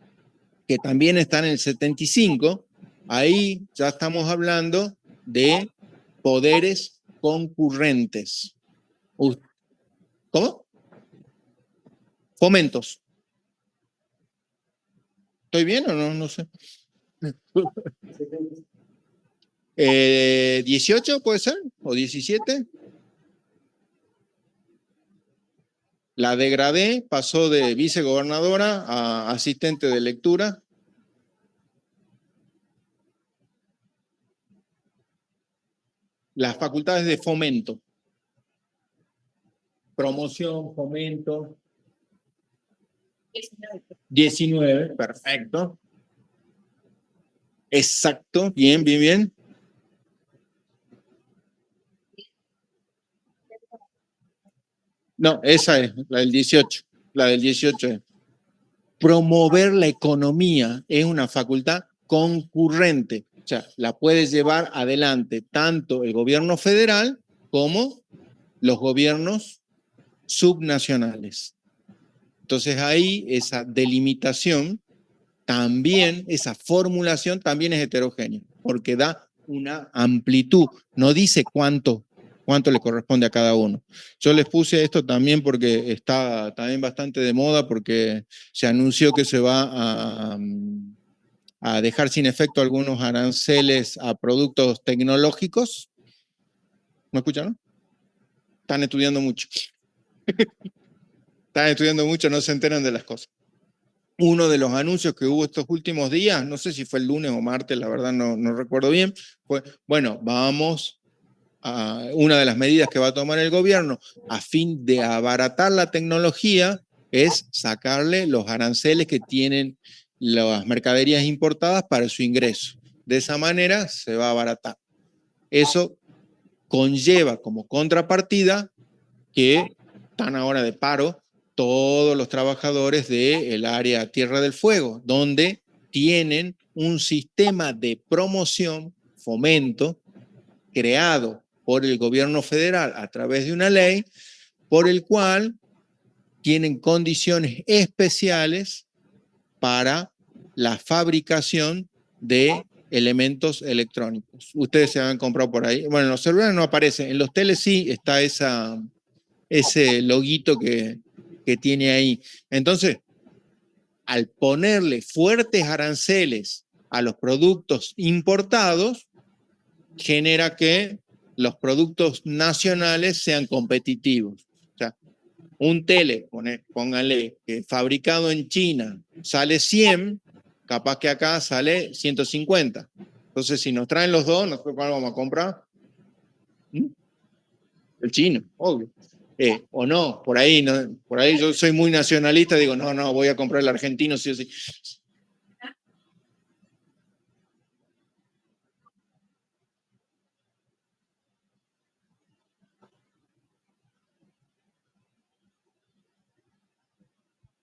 que también están en el 75, ahí ya estamos hablando de poderes concurrentes. ¿Cómo? Fomentos. ¿Estoy bien o no? No sé. 18 puede ser, o 17. La degradé, pasó de vicegobernadora a asistente de lectura. Las facultades de fomento. Promoción, fomento. 19, perfecto. Exacto, bien. No, esa es, la del 18. La del 18 es. Promover la economía es una facultad concurrente. O sea, la puede llevar adelante tanto el gobierno federal como los gobiernos subnacionales. Entonces ahí esa delimitación también, esa formulación también es heterogénea, porque da una amplitud, no dice cuánto le corresponde a cada uno. Yo les puse esto también porque está también bastante de moda, porque se anunció que se va a dejar sin efecto algunos aranceles a productos tecnológicos. ¿Me escuchan? Están estudiando mucho. Están estudiando mucho, no se enteran de las cosas. Uno de los anuncios que hubo estos últimos días, no sé si fue el lunes o martes, la verdad no recuerdo bien, fue, bueno, vamos a una de las medidas que va a tomar el gobierno a fin de abaratar la tecnología es sacarle los aranceles que tienen las mercaderías importadas para su ingreso. De esa manera se va a abaratar. Eso conlleva como contrapartida que están ahora de paro todos los trabajadores del área Tierra del Fuego, donde tienen un sistema de promoción, fomento, creado por el gobierno federal a través de una ley, por el cual tienen condiciones especiales para la fabricación de elementos electrónicos. Ustedes se han comprado por ahí. Bueno, en los celulares no aparece, en los teles sí está ese loguito que tiene ahí. Entonces, al ponerle fuertes aranceles a los productos importados, genera que los productos nacionales sean competitivos. O sea, un tele, póngale, que fabricado en China sale 100, capaz que acá sale 150. Entonces, si nos traen los dos, ¿nosotros cuál vamos a comprar? El chino, obvio. O no, por ahí yo soy muy nacionalista, digo, no, voy a comprar el argentino sí o sí.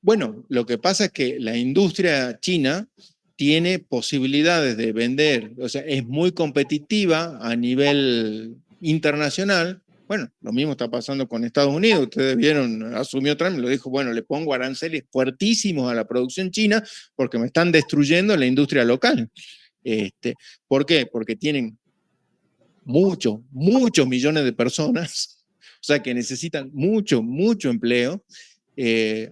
Bueno, lo que pasa es que la industria china tiene posibilidades de vender, o sea, es muy competitiva a nivel internacional. Bueno, lo mismo está pasando con Estados Unidos. Ustedes vieron, asumió Trump y lo dijo, bueno, le pongo aranceles fuertísimos a la producción china porque me están destruyendo la industria local. ¿Por qué? Porque tienen muchos millones de personas, o sea que necesitan mucho empleo.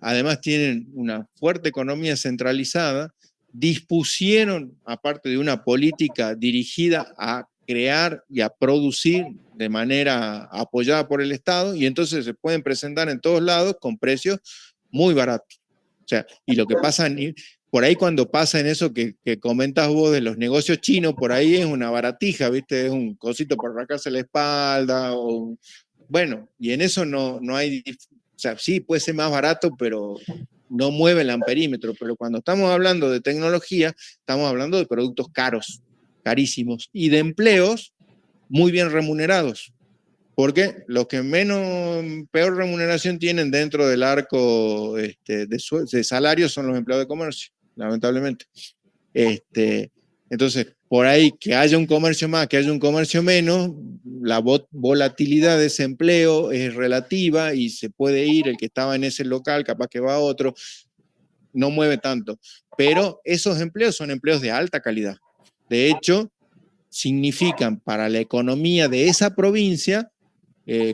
Además tienen una fuerte economía centralizada, dispusieron, aparte de una política dirigida a crear y a producir de manera apoyada por el Estado, y entonces se pueden presentar en todos lados con precios muy baratos. O sea, y lo que pasa, por ahí cuando pasa en eso que comentas vos de los negocios chinos, por ahí es una baratija, ¿viste? Es un cosito para arrancarse la espalda, o, bueno, y en eso no hay, o sea, sí puede ser más barato, pero no mueve el amperímetro. Pero cuando estamos hablando de tecnología, estamos hablando de productos caros, carísimos, y de empleos muy bien remunerados. Porque los que peor remuneración tienen dentro del arco de salario son los empleados de comercio, lamentablemente. Entonces, por ahí que haya un comercio más, que haya un comercio menos, la volatilidad de ese empleo es relativa y se puede ir, el que estaba en ese local, capaz que va a otro, no mueve tanto. Pero esos empleos son empleos de alta calidad. De hecho, significan para la economía de esa provincia,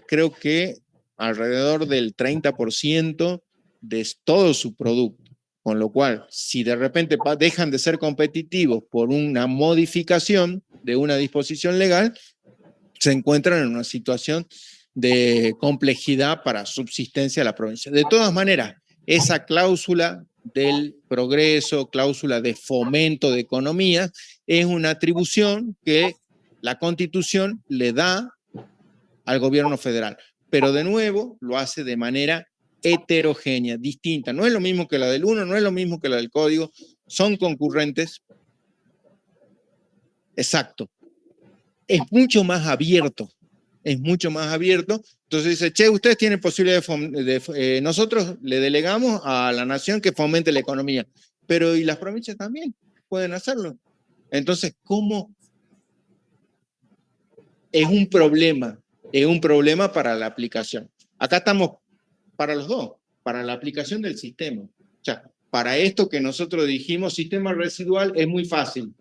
creo que alrededor del 30% de todo su producto. Con lo cual, si de repente dejan de ser competitivos por una modificación de una disposición legal, se encuentran en una situación de complejidad para subsistencia de la provincia. De todas maneras, esa cláusula del progreso, cláusula de fomento de economía, es una atribución que la Constitución le da al gobierno federal. Pero de nuevo lo hace de manera heterogénea, distinta. No es lo mismo que la del 1, no es lo mismo que la del código, son concurrentes. Exacto. Es mucho más abierto. Es mucho más abierto. Entonces dice, che, ustedes tienen posibilidad nosotros le delegamos a la nación que fomente la economía. Pero y las provincias también pueden hacerlo. Entonces, ¿cómo? Es un problema para la aplicación. Acá estamos para los dos, para la aplicación del sistema. O sea, para esto que nosotros dijimos, sistema residual, es muy fácil.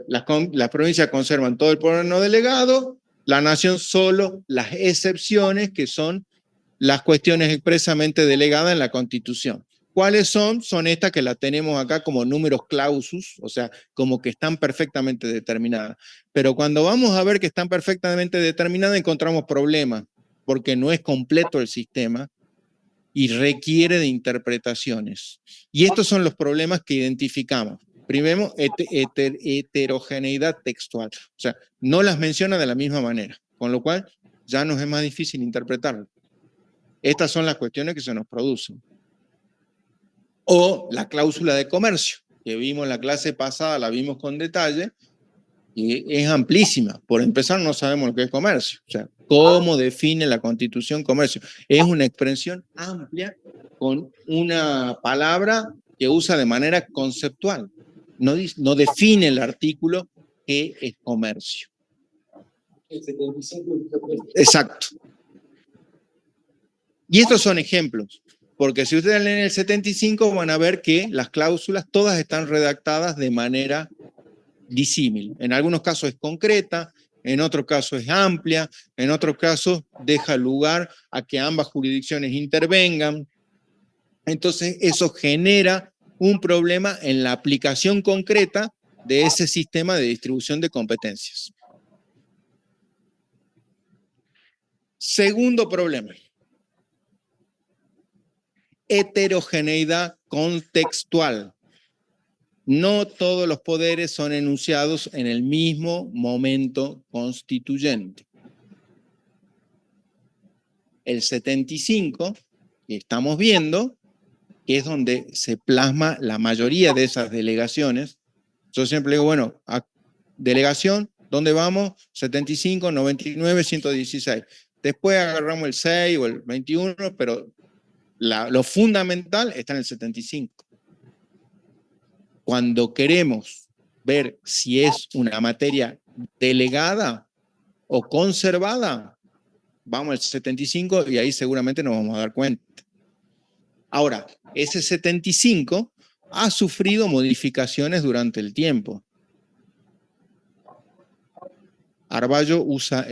Las provincias conservan todo el poder no delegado, la nación solo las excepciones, que son las cuestiones expresamente delegadas en la Constitución. ¿Cuáles son? Son estas que las tenemos acá como números clausus, o sea, como que están perfectamente determinadas. Pero cuando vamos a ver que están perfectamente determinadas, encontramos problemas, porque no es completo el sistema y requiere de interpretaciones. Y estos son los problemas que identificamos. Primero, heterogeneidad textual. O sea, no las menciona de la misma manera, con lo cual ya nos es más difícil interpretarlo. Estas son las cuestiones que se nos producen. O la cláusula de comercio, que vimos en la clase pasada, la vimos con detalle, y es amplísima. Por empezar, no sabemos lo que es comercio. O sea, ¿cómo define la Constitución comercio? Es una expresión amplia con una palabra que usa de manera conceptual. No define el artículo qué es comercio. Exacto. Y estos son ejemplos, porque si ustedes leen el 75 van a ver que las cláusulas todas están redactadas de manera disímil. En algunos casos es concreta, en otros casos es amplia, en otros casos deja lugar a que ambas jurisdicciones intervengan. Entonces eso genera un problema en la aplicación concreta de ese sistema de distribución de competencias. Segundo problema. Heterogeneidad contextual. No todos los poderes son enunciados en el mismo momento constituyente. El 75, que estamos viendo, que es donde se plasma la mayoría de esas delegaciones. Yo siempre digo, bueno, delegación, ¿dónde vamos? 75, 99, 116. Después agarramos el 6 o el 21, pero lo fundamental está en el 75. Cuando queremos ver si es una materia delegada o conservada, vamos al 75 y ahí seguramente nos vamos a dar cuenta. Ahora, ese 75 ha sufrido modificaciones durante el tiempo. Arballo usa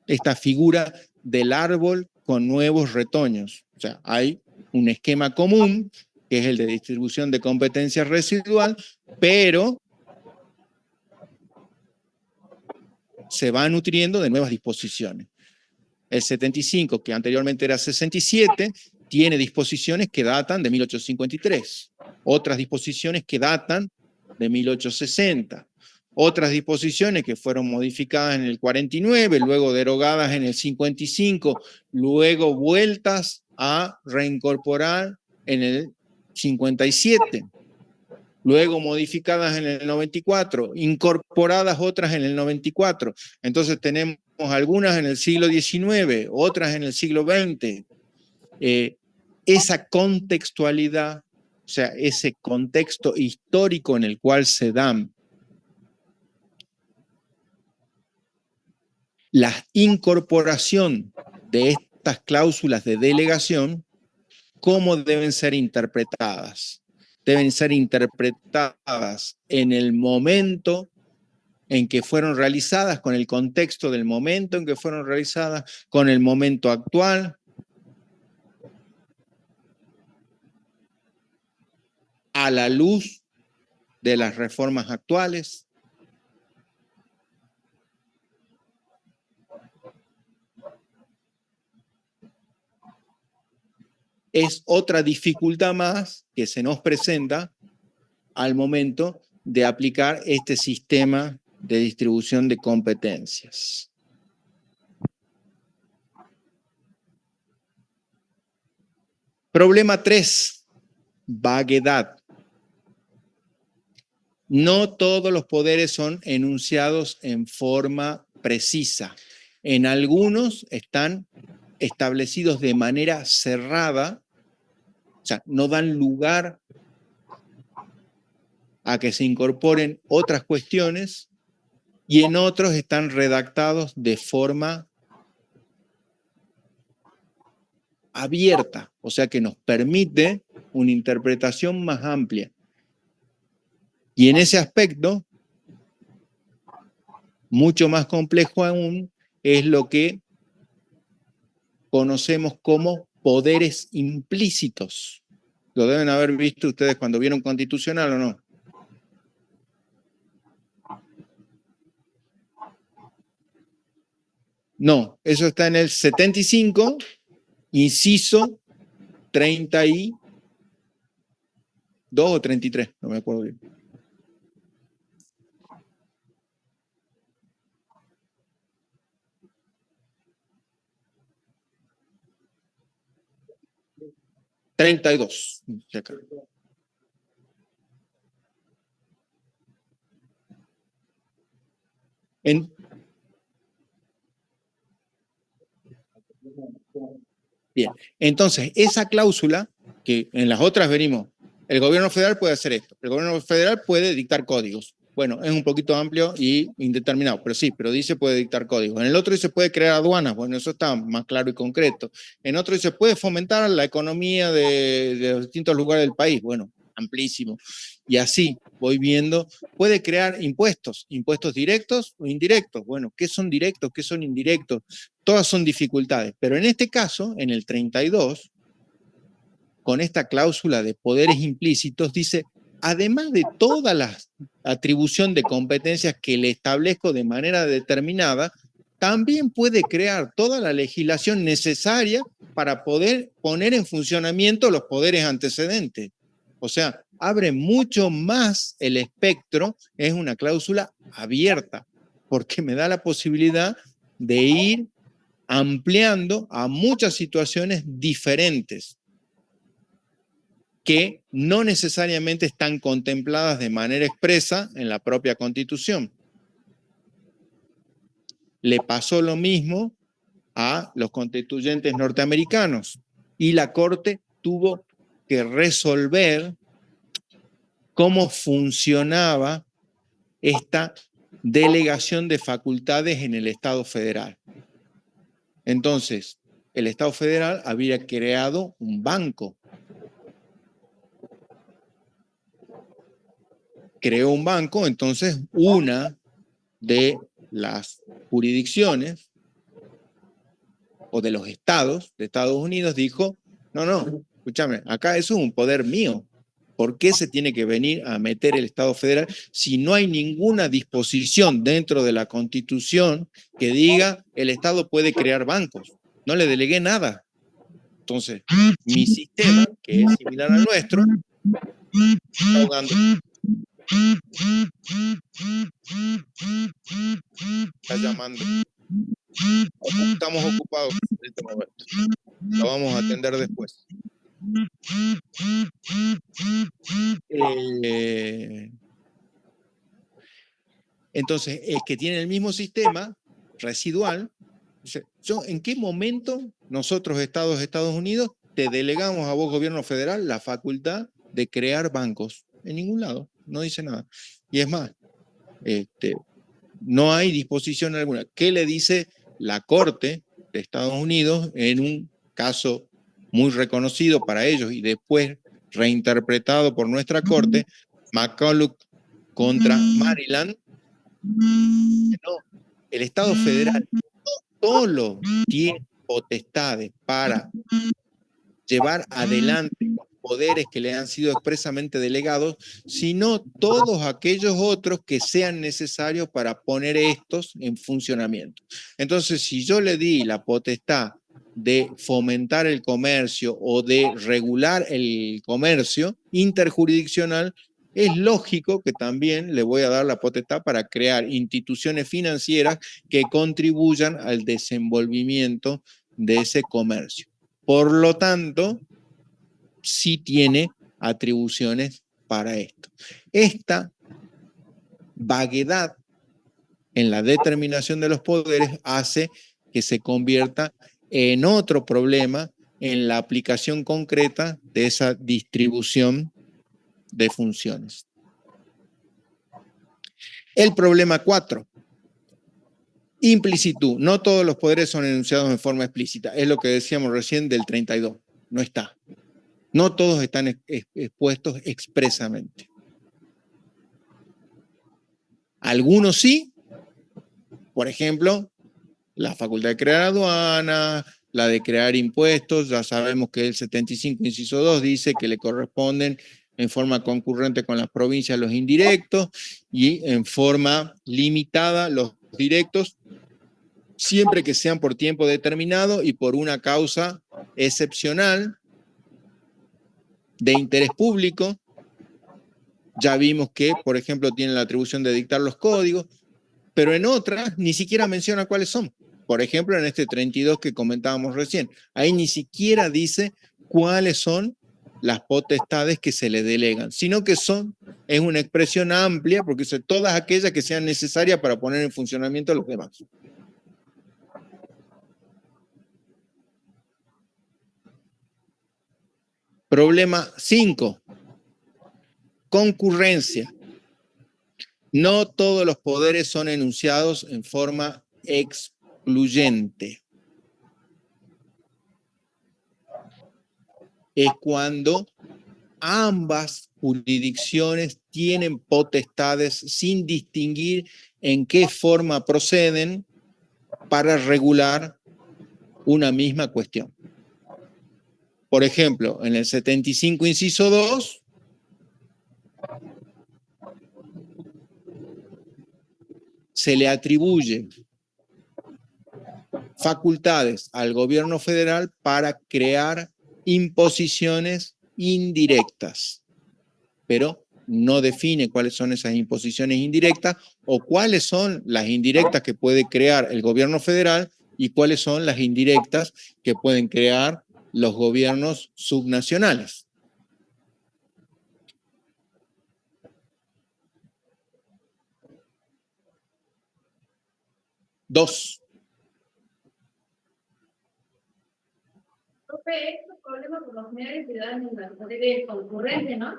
esta figura del árbol con nuevos retoños. O sea, hay un esquema común, que es el de distribución de competencia residual, pero se va nutriendo de nuevas disposiciones. El 75, que anteriormente era 67, tiene disposiciones que datan de 1853, otras disposiciones que datan de 1860, otras disposiciones que fueron modificadas en el 49, luego derogadas en el 55, luego vueltas a reincorporar en el 57, luego modificadas en el 94, incorporadas otras en el 94. Entonces tenemos algunas en el siglo XIX, otras en el siglo XX. Esa contextualidad, o sea, ese contexto histórico en el cual se dan la incorporación de estas cláusulas de delegación, ¿cómo deben ser interpretadas? Deben ser interpretadas en el momento en que fueron realizadas, con el contexto del momento en que fueron realizadas, con el momento actual, a la luz de las reformas actuales. Es otra dificultad más que se nos presenta al momento de aplicar este sistema de distribución de competencias. Problema 3, vaguedad. No todos los poderes son enunciados en forma precisa. En algunos están establecidos de manera cerrada, o sea, no dan lugar a que se incorporen otras cuestiones, y en otros están redactados de forma abierta, o sea que nos permite una interpretación más amplia. Y en ese aspecto, mucho más complejo aún, es lo que conocemos como poderes implícitos. Lo deben haber visto ustedes cuando vieron Constitucional, ¿o no? No, eso está en el 75, inciso 32 o 33, no me acuerdo bien. 32. Dice acá. Bien, entonces esa cláusula, que en las otras venimos, el gobierno federal puede hacer esto, el gobierno federal puede dictar códigos. Bueno, es un poquito amplio y indeterminado, pero sí, pero dice puede dictar códigos. En el otro dice puede crear aduanas, bueno, eso está más claro y concreto. En otro dice puede fomentar la economía de los distintos lugares del país, bueno, amplísimo. Y así voy viendo, puede crear impuestos, impuestos directos o indirectos. Bueno, ¿qué son directos? ¿Qué son indirectos? Todas son dificultades, pero en este caso, en el 32, con esta cláusula de poderes implícitos, dice, además de toda la atribución de competencias que le establezco de manera determinada, también puede crear toda la legislación necesaria para poder poner en funcionamiento los poderes antecedentes. O sea, abre mucho más el espectro, es una cláusula abierta, porque me da la posibilidad de ir ampliando a muchas situaciones diferentes que no necesariamente están contempladas de manera expresa en la propia Constitución. Le pasó lo mismo a los constituyentes norteamericanos y la Corte tuvo que resolver cómo funcionaba esta delegación de facultades en el Estado federal. Entonces, el Estado federal había creado un banco. Creó un banco, entonces una de las jurisdicciones o de los estados de Estados Unidos dijo, no, escúchame, acá eso es un poder mío. ¿Por qué se tiene que venir a meter el Estado federal si no hay ninguna disposición dentro de la Constitución que diga el Estado puede crear bancos? No le delegué nada. Entonces, mi sistema, que es similar al nuestro, está ahogando. Está llamando. Estamos ocupados en este momento. Lo vamos a atender después. Entonces, el que tiene el mismo sistema residual, dice, ¿en qué momento nosotros, Estados Unidos, te delegamos a vos, gobierno federal, la facultad de crear bancos? En ningún lado, no dice nada. Y es más, no hay disposición alguna. ¿Qué le dice la Corte de Estados Unidos en un caso muy reconocido para ellos y después reinterpretado por nuestra Corte, McCulloch contra Maryland? No, el Estado federal no solo tiene potestades para llevar adelante los poderes que le han sido expresamente delegados, sino todos aquellos otros que sean necesarios para poner estos en funcionamiento. Entonces, si yo le di la potestad de fomentar el comercio o de regular el comercio interjurisdiccional, es lógico que también le voy a dar la potestad para crear instituciones financieras que contribuyan al desenvolvimiento de ese comercio. Por lo tanto, sí tiene atribuciones para esto. Esta vaguedad en la determinación de los poderes hace que se convierta en otro problema en la aplicación concreta de esa distribución de funciones. El problema 4. Implicitud. No todos los poderes son enunciados en forma explícita. Es lo que decíamos recién del 32. No está. No todos están expuestos expresamente. Algunos sí. Por ejemplo, la facultad de crear aduanas, la de crear impuestos. Ya sabemos que el 75, inciso 2, dice que le corresponden en forma concurrente con las provincias los indirectos y en forma limitada los directos, siempre que sean por tiempo determinado y por una causa excepcional de interés público. Ya vimos que, por ejemplo, tiene la atribución de dictar los códigos, pero en otras ni siquiera menciona cuáles son. Por ejemplo, en este 32 que comentábamos recién, ahí ni siquiera dice cuáles son las potestades que se le delegan, sino que es una expresión amplia porque son todas aquellas que sean necesarias para poner en funcionamiento a los demás. Problema 5. Concurrencia. No todos los poderes son enunciados en forma excluyente. Es cuando ambas jurisdicciones tienen potestades sin distinguir en qué forma proceden para regular una misma cuestión. Por ejemplo, en el 75, inciso 2, se le atribuye facultades al gobierno federal para crear imposiciones indirectas, pero no define cuáles son esas imposiciones indirectas o cuáles son las indirectas que puede crear el gobierno federal y cuáles son las indirectas que pueden crear los gobiernos subnacionales. Dos.
Estos problemas por lo general se dan en las redes concurrentes, ¿no?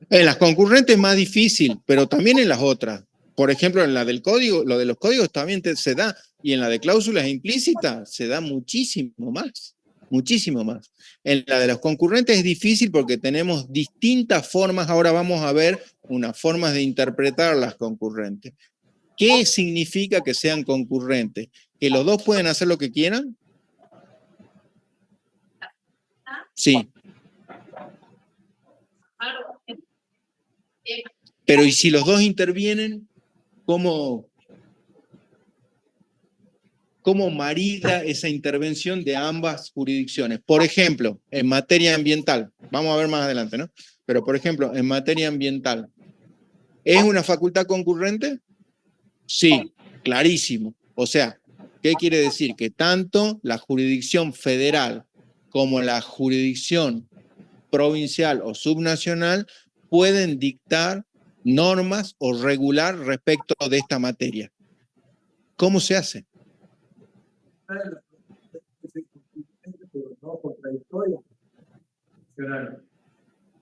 En las concurrentes es más difícil, pero también en las otras. Por ejemplo, en la del código, lo de los códigos también se da, y en la de cláusulas implícitas se da muchísimo más. Muchísimo más. En la de los concurrentes es difícil porque tenemos distintas formas. Ahora vamos a ver unas formas de interpretar las concurrentes. ¿Qué significa que sean concurrentes? ¿Que los dos pueden hacer lo que quieran? Sí. Pero ¿y si los dos intervienen? ¿Cómo marida esa intervención de ambas jurisdicciones? Por ejemplo, en materia ambiental, vamos a ver más adelante, ¿no? Pero por ejemplo, en materia ambiental, ¿es una facultad concurrente? Sí, clarísimo. O sea, ¿qué quiere decir? Que tanto la jurisdicción federal como la jurisdicción provincial o subnacional pueden dictar normas o regular respecto de esta materia. ¿Cómo se hace?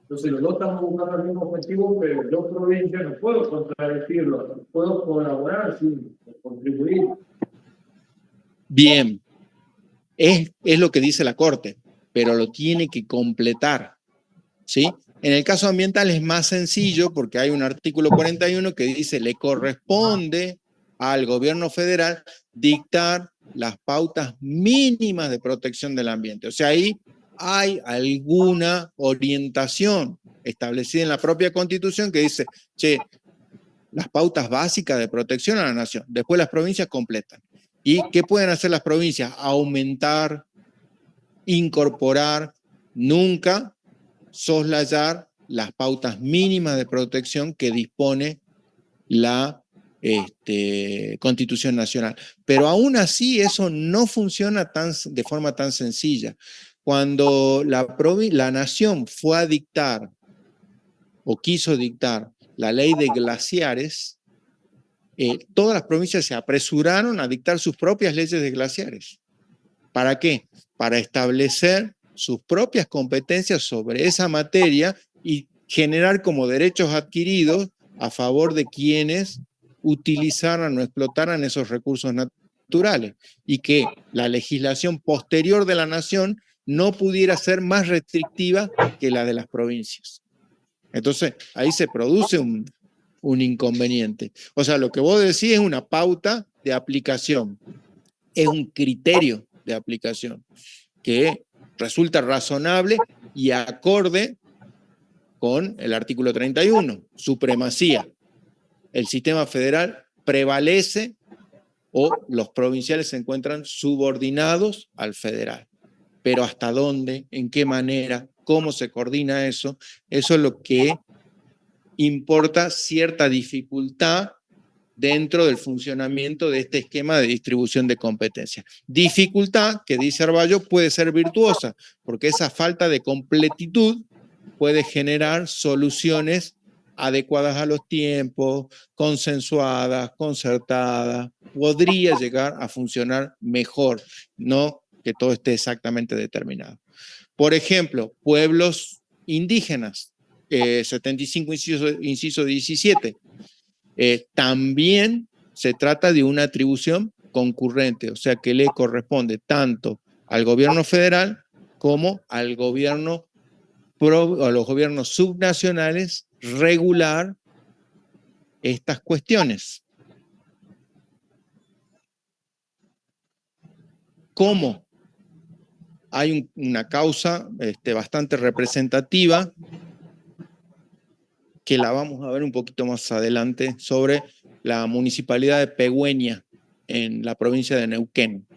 Entonces los dos estamos buscando el mismo objetivo, pero yo provincia no puedo contradecirlo, puedo colaborar sin contribuir.
Bien, es lo que dice la Corte, pero lo tiene que completar, ¿sí? En el caso ambiental es más sencillo porque hay un artículo 41 que dice le corresponde al gobierno federal dictar las pautas mínimas de protección del ambiente. O sea, ahí hay alguna orientación establecida en la propia Constitución que dice, che, las pautas básicas de protección a la nación. Después las provincias completan. ¿Y qué pueden hacer las provincias? Aumentar, incorporar, nunca soslayar las pautas mínimas de protección que dispone la Constitución Nacional. Pero aún así eso no funciona de forma tan sencilla. Cuando la nación fue a dictar o quiso dictar la ley de glaciares, todas las provincias se apresuraron a dictar sus propias leyes de glaciares. ¿Para qué? Para establecer sus propias competencias sobre esa materia y generar como derechos adquiridos a favor de quienes utilizaran o explotaran esos recursos naturales y que la legislación posterior de la nación no pudiera ser más restrictiva que la de las provincias. Entonces, ahí se produce un inconveniente. O sea, lo que vos decís es una pauta de aplicación, es un criterio de aplicación que resulta razonable y acorde con el artículo 31, supremacía. El sistema federal prevalece o los provinciales se encuentran subordinados al federal. Pero ¿hasta dónde? ¿En qué manera? ¿Cómo se coordina eso? Eso es lo que importa cierta dificultad dentro del funcionamiento de este esquema de distribución de competencias. Dificultad que, dice Arballo, puede ser virtuosa, porque esa falta de completitud puede generar soluciones adecuadas a los tiempos, consensuadas, concertadas, podría llegar a funcionar mejor, no que todo esté exactamente determinado. Por ejemplo, pueblos indígenas, 75 inciso 17, también se trata de una atribución concurrente, o sea que le corresponde tanto al gobierno federal como al gobierno a los gobiernos subnacionales regular estas cuestiones. ¿Cómo? Hay una causa bastante representativa que la vamos a ver un poquito más adelante sobre la municipalidad de Pegüeña en la provincia de Neuquén.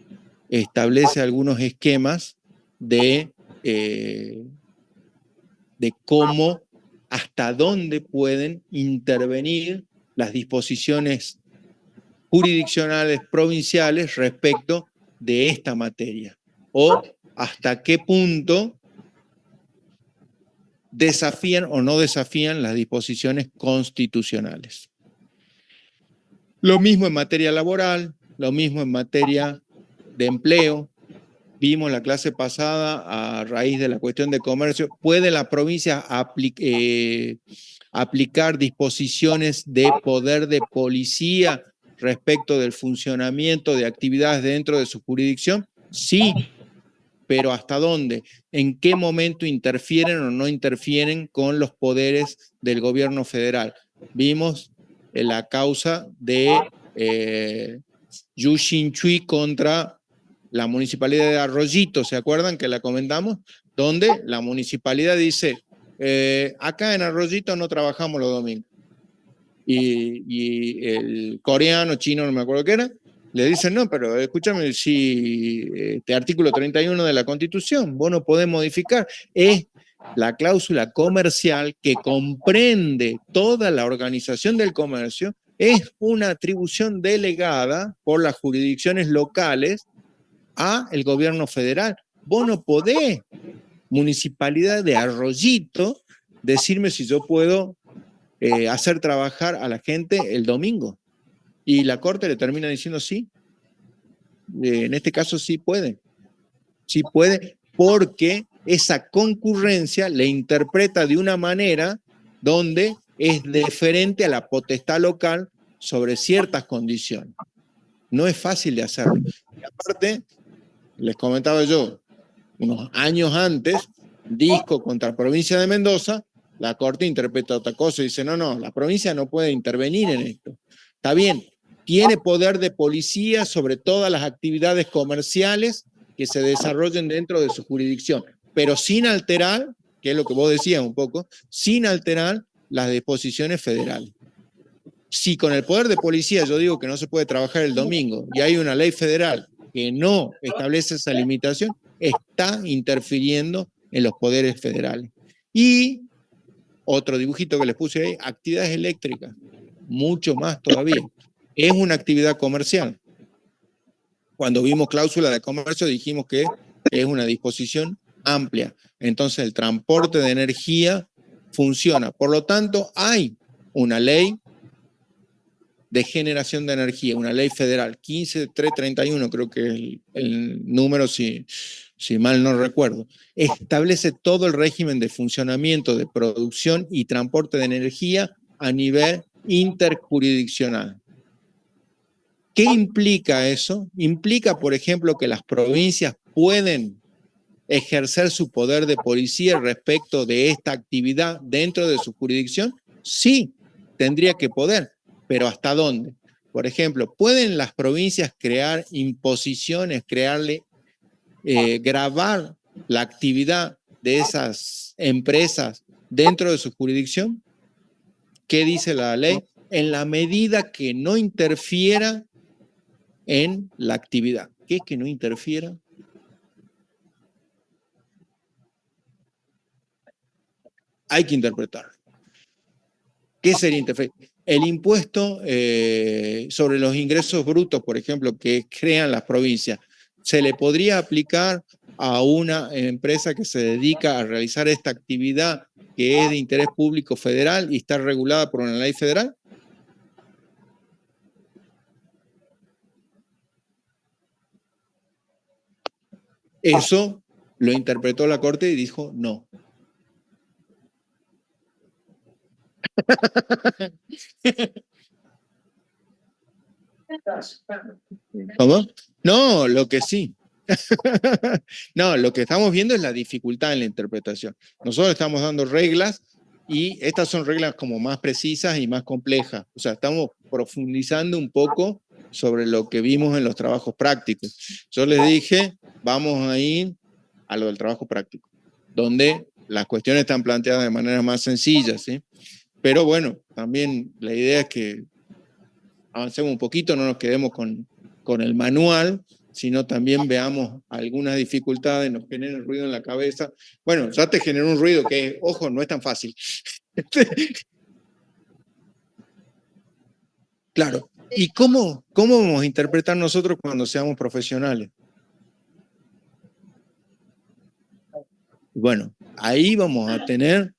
Establece algunos esquemas de cómo, hasta dónde pueden intervenir las disposiciones jurisdiccionales provinciales respecto de esta materia, o hasta qué punto desafían o no desafían las disposiciones constitucionales. Lo mismo en materia laboral, lo mismo en materia de empleo. Vimos la clase pasada a raíz de la cuestión de comercio. ¿Puede la provincia aplicar disposiciones de poder de policía respecto del funcionamiento de actividades dentro de su jurisdicción? Sí, pero ¿hasta dónde? ¿En qué momento interfieren o no interfieren con los poderes del gobierno federal? Vimos la causa de Yu Xinhui contra la municipalidad de Arroyito, ¿se acuerdan que la comentamos? Donde la municipalidad dice, acá en Arroyito no trabajamos los domingos. Y el coreano, chino, no me acuerdo qué era, le dicen, no, pero escúchame, si este artículo 31 de la Constitución, vos no podés modificar, es la cláusula comercial que comprende toda la organización del comercio, es una atribución delegada por las jurisdicciones locales a el gobierno federal. Vos no podés, municipalidad de Arroyito, decirme si yo puedo hacer trabajar a la gente el domingo. Y la Corte le termina diciendo sí. En este caso sí puede. Sí puede porque esa concurrencia le interpreta de una manera donde es deferente a la potestad local sobre ciertas condiciones. No es fácil de hacerlo. Y aparte, les comentaba yo, unos años antes, Disco contra provincia de Mendoza, la Corte interpreta otra cosa y dice, no, la provincia no puede intervenir en esto. Está bien, tiene poder de policía sobre todas las actividades comerciales que se desarrollen dentro de su jurisdicción, pero sin alterar, que es lo que vos decías un poco, sin alterar las disposiciones federales. Si con el poder de policía yo digo que no se puede trabajar el domingo y hay una ley federal que no establece esa limitación, está interfiriendo en los poderes federales. Y otro dibujito que les puse ahí, actividades eléctricas, mucho más todavía. Es una actividad comercial. Cuando vimos cláusula de comercio dijimos que es una disposición amplia. Entonces el transporte de energía funciona. Por lo tanto, hay una ley de generación de energía, una ley federal, 15331 creo que es el número, si mal no recuerdo, establece todo el régimen de funcionamiento de producción y transporte de energía a nivel interjurisdiccional. ¿Qué implica eso? Implica, por ejemplo, que las provincias pueden ejercer su poder de policía respecto de esta actividad dentro de su jurisdicción. Sí, tendría que poder, pero ¿hasta dónde? Por ejemplo, ¿pueden las provincias crear imposiciones, gravar la actividad de esas empresas dentro de su jurisdicción? ¿Qué dice la ley? En la medida que no interfiera en la actividad. ¿Qué es que no interfiera? Hay que interpretar. ¿Qué sería interferir? El impuesto sobre los ingresos brutos, por ejemplo, que crean las provincias, ¿se le podría aplicar a una empresa que se dedica a realizar esta actividad que es de interés público federal y está regulada por una ley federal? Eso lo interpretó la Corte y dijo no. ¿Cómo? No, lo que sí. No, lo que estamos viendo es la dificultad en la interpretación. Nosotros estamos dando reglas y estas son reglas como más precisas y más complejas. O sea, estamos profundizando un poco sobre lo que vimos en los trabajos prácticos. Yo les dije, vamos a ir a lo del trabajo práctico, donde las cuestiones están planteadas de manera más sencilla, ¿sí? Pero bueno, también la idea es que avancemos un poquito, no nos quedemos con el manual, sino también veamos algunas dificultades, nos generen ruido en la cabeza. Bueno, ya te generó un ruido que, ojo, no es tan fácil. Claro. ¿Y cómo vamos a interpretar nosotros cuando seamos profesionales? Bueno, ahí vamos a tener,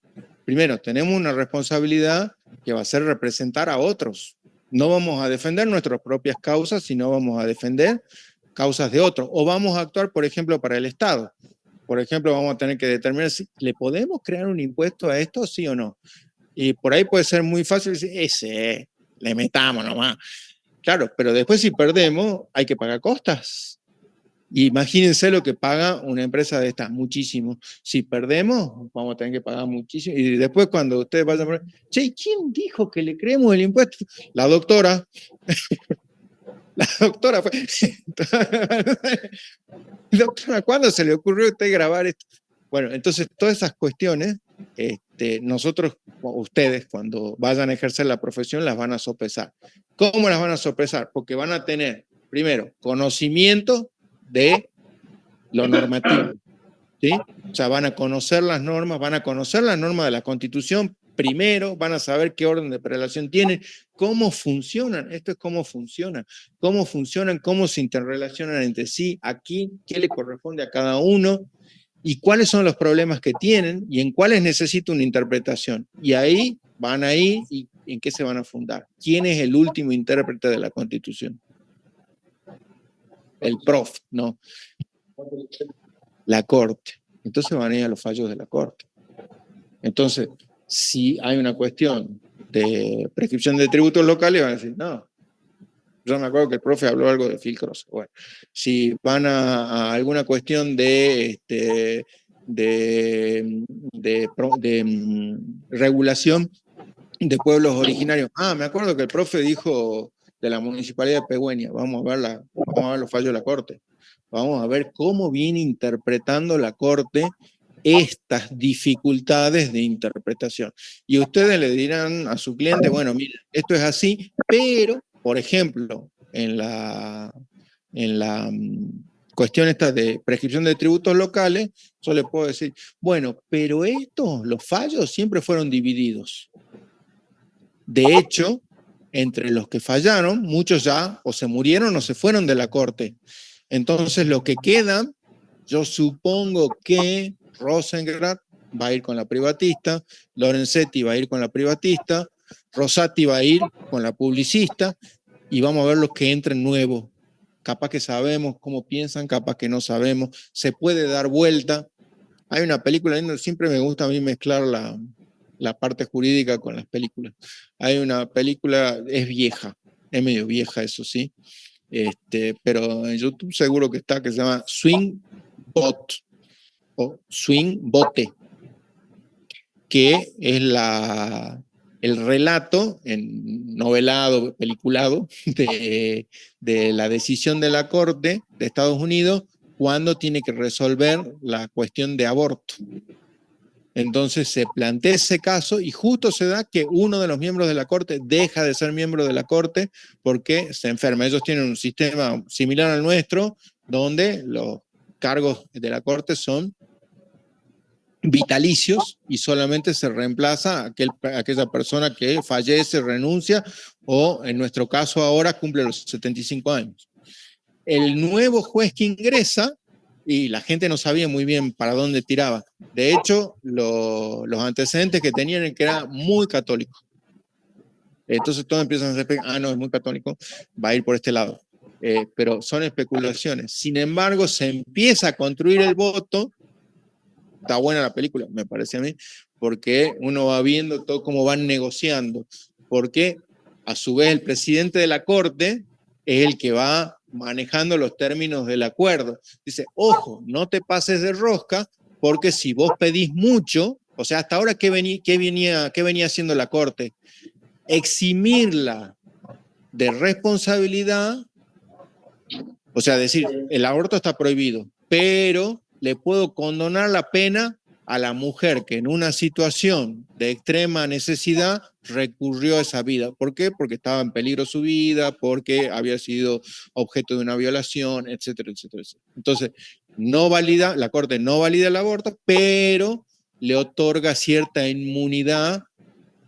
primero, tenemos una responsabilidad que va a ser representar a otros. No vamos a defender nuestras propias causas, sino vamos a defender causas de otros. O vamos a actuar, por ejemplo, para el Estado. Por ejemplo, vamos a tener que determinar si le podemos crear un impuesto a esto, sí o no. Y por ahí puede ser muy fácil decir, ese, le metamos nomás. Claro, pero después si perdemos, hay que pagar costas. Y imagínense lo que paga una empresa de estas, muchísimo. Si perdemos, vamos a tener que pagar muchísimo. Y después cuando ustedes vayan a poner, che, ¿quién dijo que le creemos el impuesto? La doctora. La doctora fue. Doctora, ¿cuándo se le ocurrió a usted grabar esto? Bueno, entonces todas esas cuestiones, nosotros, ustedes, cuando vayan a ejercer la profesión, las van a sopesar. ¿Cómo las van a sopesar? Porque van a tener, primero, conocimiento de lo normativo, ¿sí? O sea, van a conocer las normas de la Constitución primero, van a saber qué orden de prelación tienen, cómo funcionan, esto es cómo funcionan, cómo se interrelacionan entre sí, aquí, qué le corresponde a cada uno, y cuáles son los problemas que tienen, y en cuáles necesita una interpretación. Y ahí van a ir, y en qué se van a fundar. ¿Quién es el último intérprete de la Constitución? El prof, ¿no? La Corte. Entonces van a ir a los fallos de la Corte. Entonces, si hay una cuestión de prescripción de tributos locales, van a decir, no. Yo me acuerdo que el profe habló algo de Filcros. Bueno, si van a alguna cuestión de regulación de pueblos originarios. Me acuerdo que el profe dijo de la Municipalidad de Pegüeña, vamos a ver los fallos de la Corte. Vamos a ver cómo viene interpretando la Corte estas dificultades de interpretación. Y ustedes le dirán a su cliente, bueno, mira, esto es así, pero, por ejemplo, en la cuestión esta de prescripción de tributos locales, yo le puedo decir, bueno, pero los fallos siempre fueron divididos. De hecho, entre los que fallaron, muchos ya o se murieron o se fueron de la Corte. Entonces, lo que queda, yo supongo que Rosengrat va a ir con la privatista, Lorenzetti va a ir con la privatista, Rosati va a ir con la publicista, y vamos a ver los que entren nuevos. Capaz que sabemos cómo piensan, capaz que no sabemos. Se puede dar vuelta. Hay una película, siempre me gusta a mí mezclar la parte jurídica con las películas. Hay una película, es vieja, es medio vieja eso sí, pero en YouTube seguro que está, que se llama Swing Bot o Swing Bote, que es el relato novelado, peliculado de la decisión de la Corte de Estados Unidos cuando tiene que resolver la cuestión de aborto. Entonces se plantea ese caso y justo se da que uno de los miembros de la Corte deja de ser miembro de la Corte porque se enferma. Ellos tienen un sistema similar al nuestro, donde los cargos de la Corte son vitalicios y solamente se reemplaza a aquella persona que fallece, renuncia o en nuestro caso ahora cumple los 75 años. El nuevo juez que ingresa y la gente no sabía muy bien para dónde tiraba. De hecho, los antecedentes que tenían es que era muy católico. Entonces todos empiezan a decir, no, es muy católico, va a ir por este lado. Pero son especulaciones. Sin embargo, se empieza a construir el voto. Está buena la película, me parece a mí, porque uno va viendo todo cómo van negociando. Porque a su vez el presidente de la corte es el que va manejando los términos del acuerdo. Dice, ojo, no te pases de rosca, porque si vos pedís mucho, o sea, hasta ahora, ¿qué venía haciendo la corte? Eximirla de responsabilidad, o sea, decir, el aborto está prohibido, pero le puedo condonar la pena a la mujer que en una situación de extrema necesidad recurrió a esa vida. ¿Por qué? Porque estaba en peligro su vida, porque había sido objeto de una violación, etcétera, etcétera, etcétera. Entonces, la Corte no valida el aborto, pero le otorga cierta inmunidad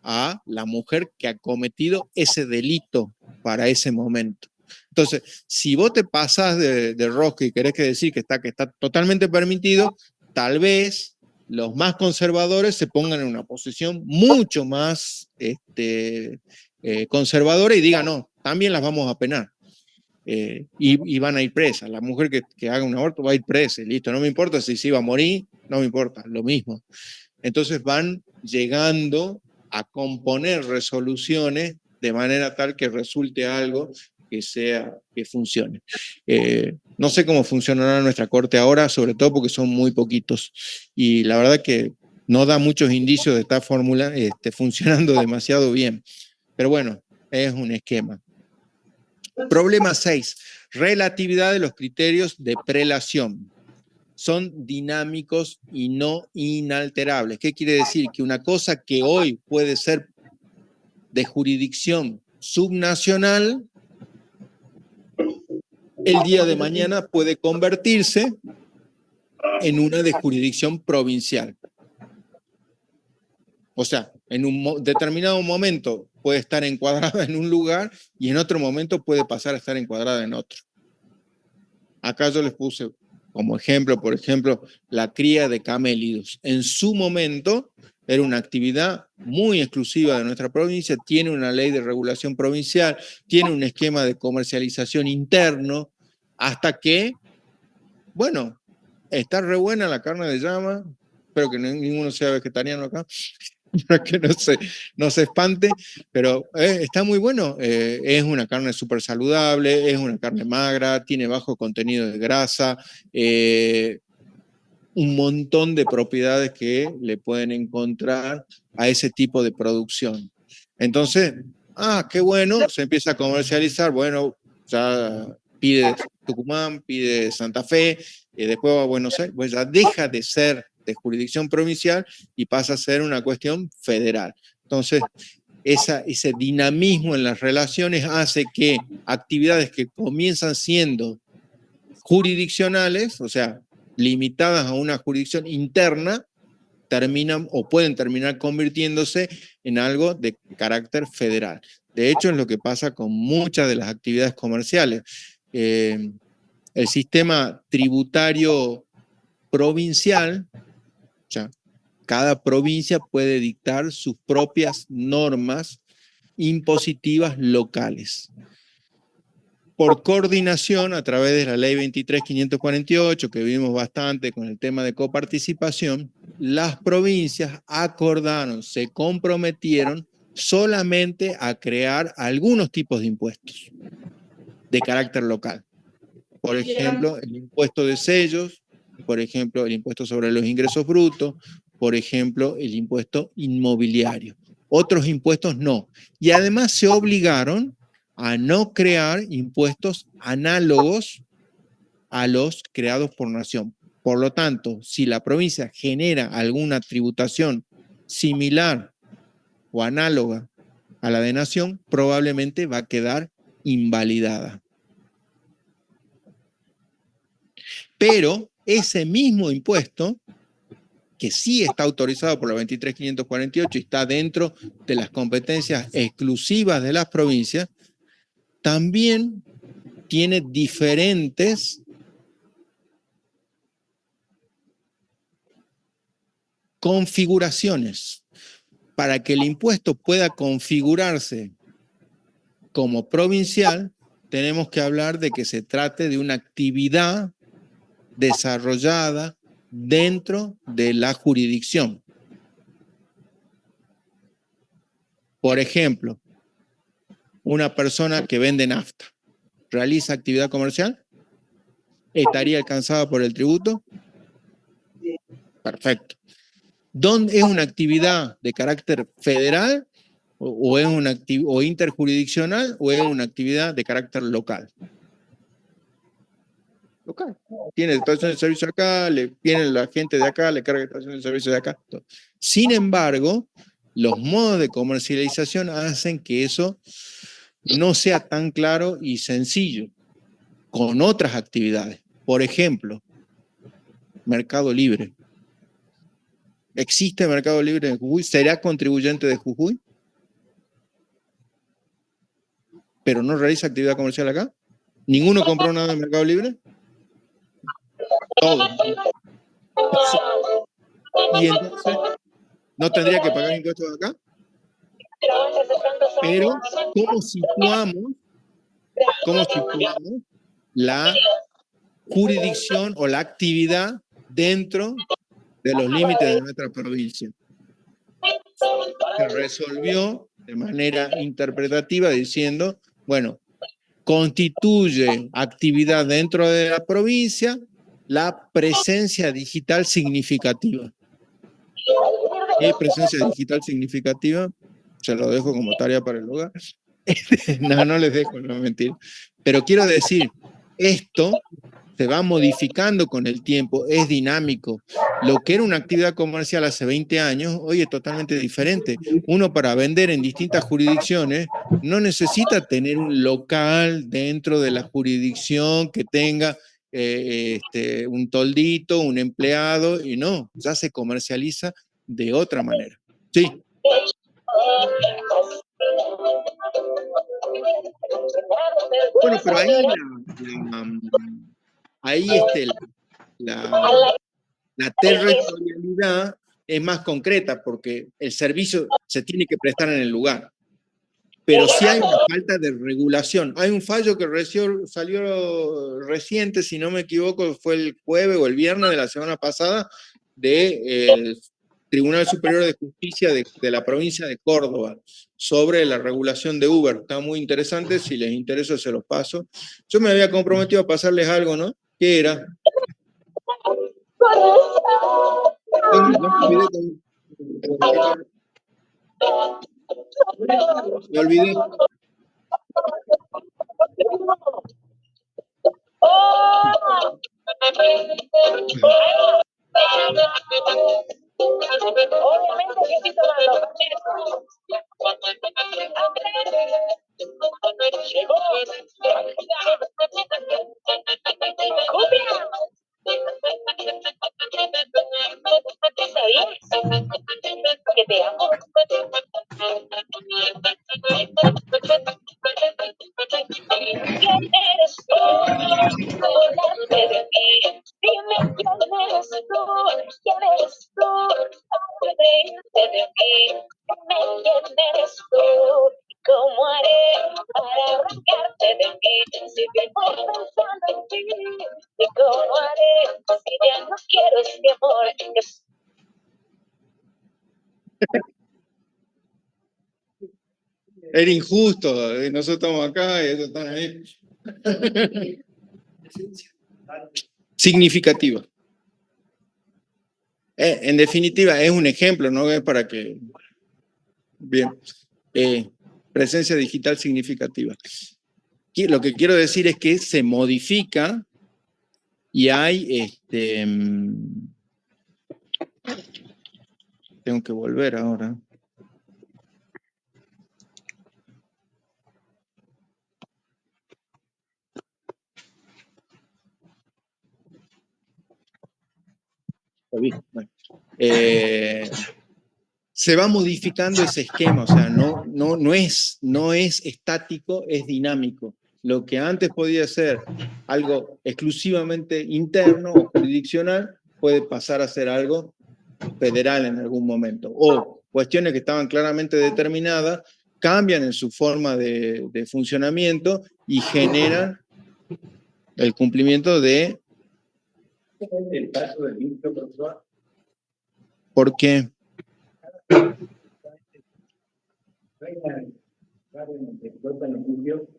a la mujer que ha cometido ese delito para ese momento. Entonces, si vos te pasás de rosca y querés decir que está totalmente permitido, tal vez los más conservadores se pongan en una posición mucho más conservadora y digan, no, también las vamos a penar. Y van a ir presas. La mujer que haga un aborto va a ir presa, listo, no me importa si va a morir, no me importa, lo mismo. Entonces van llegando a componer resoluciones de manera tal que resulte algo que funcione. No sé cómo funcionará nuestra corte ahora, sobre todo porque son muy poquitos. Y la verdad que no da muchos indicios de estar funcionando demasiado bien. Pero bueno, es un esquema. Problema 6. Relatividad de los criterios de prelación. Son dinámicos y no inalterables. ¿Qué quiere decir? Que una cosa que hoy puede ser de jurisdicción subnacional, el día de mañana puede convertirse en una de jurisdicción provincial. O sea, en un determinado momento puede estar encuadrada en un lugar y en otro momento puede pasar a estar encuadrada en otro. Acá yo les puse como ejemplo, por ejemplo, la cría de camélidos. En su momento era una actividad muy exclusiva de nuestra provincia, tiene una ley de regulación provincial, tiene un esquema de comercialización interno, hasta que, bueno, está re buena la carne de llama, espero que ninguno sea vegetariano acá, para que no se espante, pero está muy bueno, es una carne súper saludable, es una carne magra, tiene bajo contenido de grasa, un montón de propiedades que le pueden encontrar a ese tipo de producción. Entonces, qué bueno, se empieza a comercializar, bueno, ya pide Tucumán, pide Santa Fe, después va a Buenos Aires, pues ya deja de ser de jurisdicción provincial y pasa a ser una cuestión federal. Entonces, ese dinamismo en las relaciones hace que actividades que comienzan siendo jurisdiccionales, o sea, limitadas a una jurisdicción interna, terminan o pueden terminar convirtiéndose en algo de carácter federal. De hecho, es lo que pasa con muchas de las actividades comerciales. El sistema tributario provincial, o sea, cada provincia puede dictar sus propias normas impositivas locales. Por coordinación, a través de la ley 23.548, que vimos bastante con el tema de coparticipación, las provincias acordaron, se comprometieron solamente a crear algunos tipos de impuestos de carácter local. Por ejemplo, el impuesto de sellos, por ejemplo, el impuesto sobre los ingresos brutos, por ejemplo, el impuesto inmobiliario. Otros impuestos no. Y además se obligaron a no crear impuestos análogos a los creados por nación. Por lo tanto, si la provincia genera alguna tributación similar o análoga a la de nación, probablemente va a quedar invalidada. Pero ese mismo impuesto, que sí está autorizado por la 23.548 y está dentro de las competencias exclusivas de las provincias, también tiene diferentes configuraciones. Para que el impuesto pueda configurarse como provincial, tenemos que hablar de que se trate de una actividad desarrollada dentro de la jurisdicción. Por ejemplo, una persona que vende nafta, ¿realiza actividad comercial? ¿Estaría alcanzada por el tributo? Perfecto. ¿Dónde es una actividad de carácter federal o es una o interjurisdiccional o es una actividad de carácter local? Local. Tiene estación de servicio acá, viene la gente de acá, le carga estación de servicio de acá. Sin embargo, los modos de comercialización hacen que eso no sea tan claro y sencillo con otras actividades. Por ejemplo, Mercado Libre. ¿Existe Mercado Libre en Jujuy? ¿Será contribuyente de Jujuy? ¿Pero no realiza actividad comercial acá? ¿Ninguno compró nada en Mercado Libre? Todo. Y entonces, ¿no tendría que pagar impuestos acá? Pero, ¿cómo situamos la jurisdicción o la actividad dentro de los límites de nuestra provincia? Se resolvió de manera interpretativa diciendo, bueno, constituye actividad dentro de la provincia la presencia digital significativa. ¿Qué presencia digital significativa? Se lo dejo como tarea para el hogar. No les dejo, no mentir. Pero quiero decir, esto se va modificando con el tiempo, es dinámico. Lo que era una actividad comercial hace 20 años, hoy es totalmente diferente. Uno para vender en distintas jurisdicciones no necesita tener un local dentro de la jurisdicción que tenga un toldito, un empleado, y no, ya se comercializa de otra manera. Sí. Bueno, pero ahí la territorialidad es más concreta porque el servicio se tiene que prestar en el lugar. Pero sí hay una falta de regulación. Hay un fallo que salió reciente, si no me equivoco, fue el jueves o el viernes de la semana pasada, del Tribunal Superior de Justicia de la provincia de Córdoba, sobre la regulación de Uber. Está muy interesante, si les interesa se los paso. Yo me había comprometido a pasarles algo, ¿no? ¿Qué era? Me olvidé.
Obviamente yo estoy tomando. ¿Sabías que te amo? ¿Quién eres tú? Hablaste de mí. Dime quién eres tú. ¿Quién eres tú? Hablaste de mí. Dime quién eres tú. ¿Cómo haré para arrancarte de mí? Si vivo pensando en ti. ¿Y cómo haré si ya no quiero este amor?
Era injusto, nosotros estamos acá y ellos están ahí. Significativa. En definitiva, es un ejemplo, ¿no? Es para que... Bien. Presencia digital significativa. Lo que quiero decir es que se modifica y hay... tengo que volver ahora. Se va modificando ese esquema, o sea, no es estático, es dinámico. Lo que antes podía ser algo exclusivamente interno o jurisdiccional puede pasar a ser algo federal en algún momento, o cuestiones que estaban claramente determinadas, cambian en su forma de funcionamiento y generan el cumplimiento de...
El caso del ministro, profesor.
¿Por qué?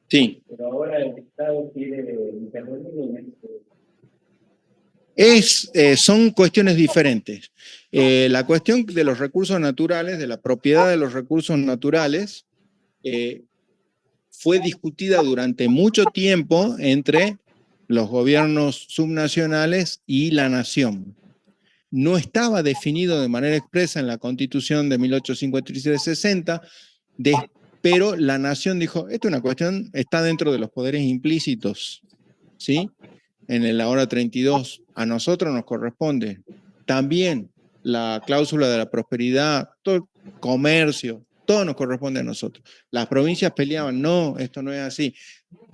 Sí.
Pero ahora el Estado quiere intervenir en
Son cuestiones diferentes. La cuestión de los recursos naturales, de la propiedad de los recursos naturales, fue discutida durante mucho tiempo entre los gobiernos subnacionales y la nación. No estaba definido de manera expresa en la Constitución de 1853-60, pero la nación dijo, esta es una cuestión, está dentro de los poderes implícitos, ¿sí? En el ahora 32, a nosotros nos corresponde. También la cláusula de la prosperidad, todo el comercio, todo nos corresponde a nosotros. Las provincias peleaban, no, esto no es así.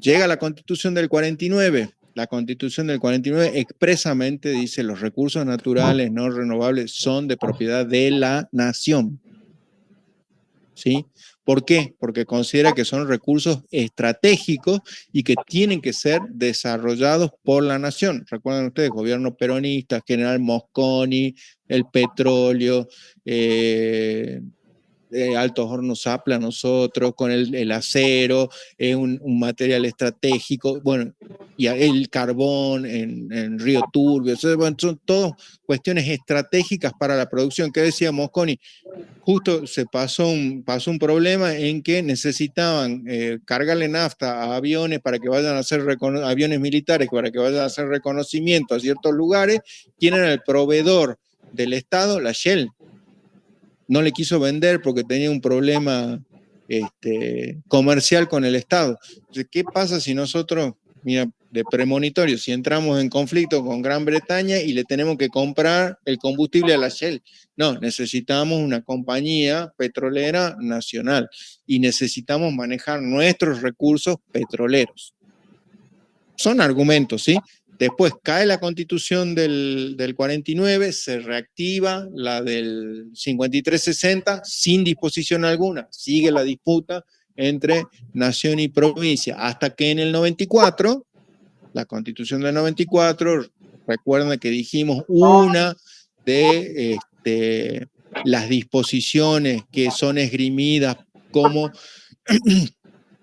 Llega la Constitución del 49, la Constitución del 49 expresamente dice los recursos naturales no renovables son de propiedad de la nación. ¿Sí? ¿Por qué? Porque considera que son recursos estratégicos y que tienen que ser desarrollados por la nación. Recuerden ustedes, gobierno peronista, General Mosconi, el petróleo, Altos Hornos Zapla, nosotros, con el acero, es un material estratégico, bueno, y el carbón en Río Turbio, bueno, son todas cuestiones estratégicas para la producción. ¿Qué decía Mosconi? Justo se pasó un problema en que necesitaban cargarle nafta a aviones para que vayan a hacer aviones militares para que vayan a hacer reconocimiento a ciertos lugares. ¿Quién era el proveedor del Estado? La Shell. No le quiso vender porque tenía un problema comercial con el Estado. Entonces, ¿qué pasa si nosotros, mira, de premonitorio, si entramos en conflicto con Gran Bretaña y le tenemos que comprar el combustible a la Shell? No, necesitamos una compañía petrolera nacional y necesitamos manejar nuestros recursos petroleros. Son argumentos, ¿sí? Después cae la Constitución del 49, se reactiva la del 53-60 sin disposición alguna. Sigue la disputa entre nación y provincia, hasta que en el 94, la Constitución del 94, recuerden que dijimos una de las disposiciones que son esgrimidas como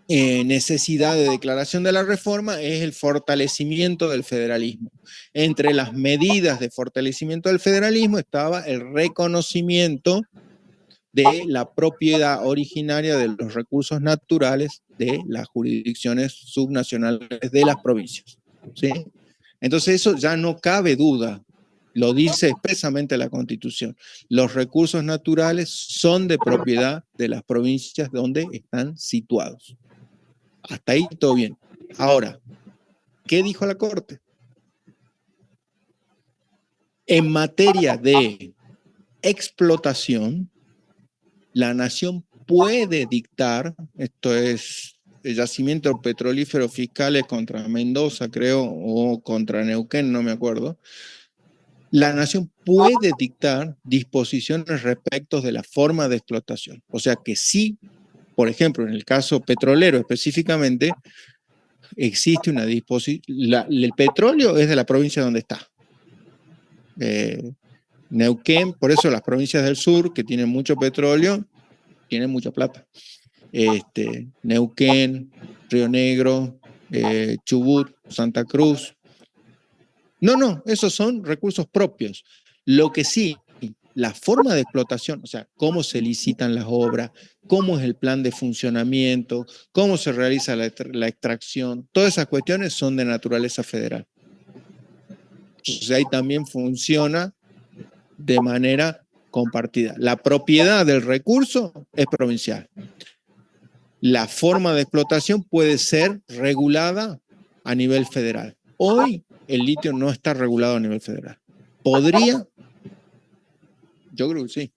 necesidad de declaración de la reforma es el fortalecimiento del federalismo. Entre las medidas de fortalecimiento del federalismo estaba el reconocimiento de la propiedad originaria de los recursos naturales de las jurisdicciones subnacionales de las provincias, ¿sí? Entonces eso ya no cabe duda, lo dice expresamente la Constitución. Los recursos naturales son de propiedad de las provincias donde están situados. Hasta ahí todo bien. Ahora, ¿qué dijo la Corte? En materia de explotación, la nación puede dictar, esto es el yacimiento petrolífero fiscales contra Mendoza, creo, o contra Neuquén, no me acuerdo. La nación puede dictar disposiciones respecto de la forma de explotación. O sea que sí, por ejemplo, en el caso petrolero específicamente, existe una disposición. El petróleo es de la provincia donde está. Neuquén, por eso las provincias del sur que tienen mucho petróleo, tienen mucha plata. Neuquén, Río Negro, Chubut, Santa Cruz. No, esos son recursos propios. Lo que sí, la forma de explotación, o sea, cómo se licitan las obras, cómo es el plan de funcionamiento, cómo se realiza la extracción, todas esas cuestiones son de naturaleza federal. Entonces ahí también funciona de manera compartida. La propiedad del recurso es provincial. La forma de explotación puede ser regulada a nivel federal. Hoy el litio no está regulado a nivel federal. ¿Podría? Yo creo que sí.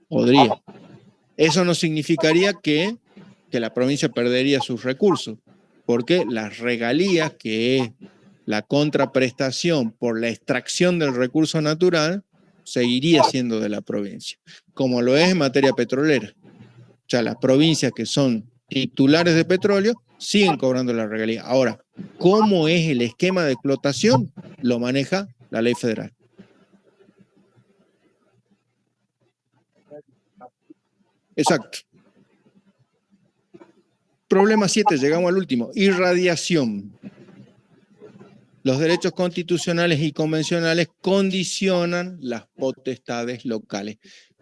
Podría. Eso no significaría que la provincia perdería sus recursos, porque las regalías, que es la contraprestación por la extracción del recurso natural seguiría siendo de la provincia, como lo es en materia petrolera. O sea, las provincias que son titulares de petróleo siguen cobrando la regalía. Ahora, ¿cómo es el esquema de explotación? Lo maneja la ley federal. Exacto. Problema 7, llegamos al último. Irradiación. Los derechos constitucionales y convencionales condicionan las potestades locales.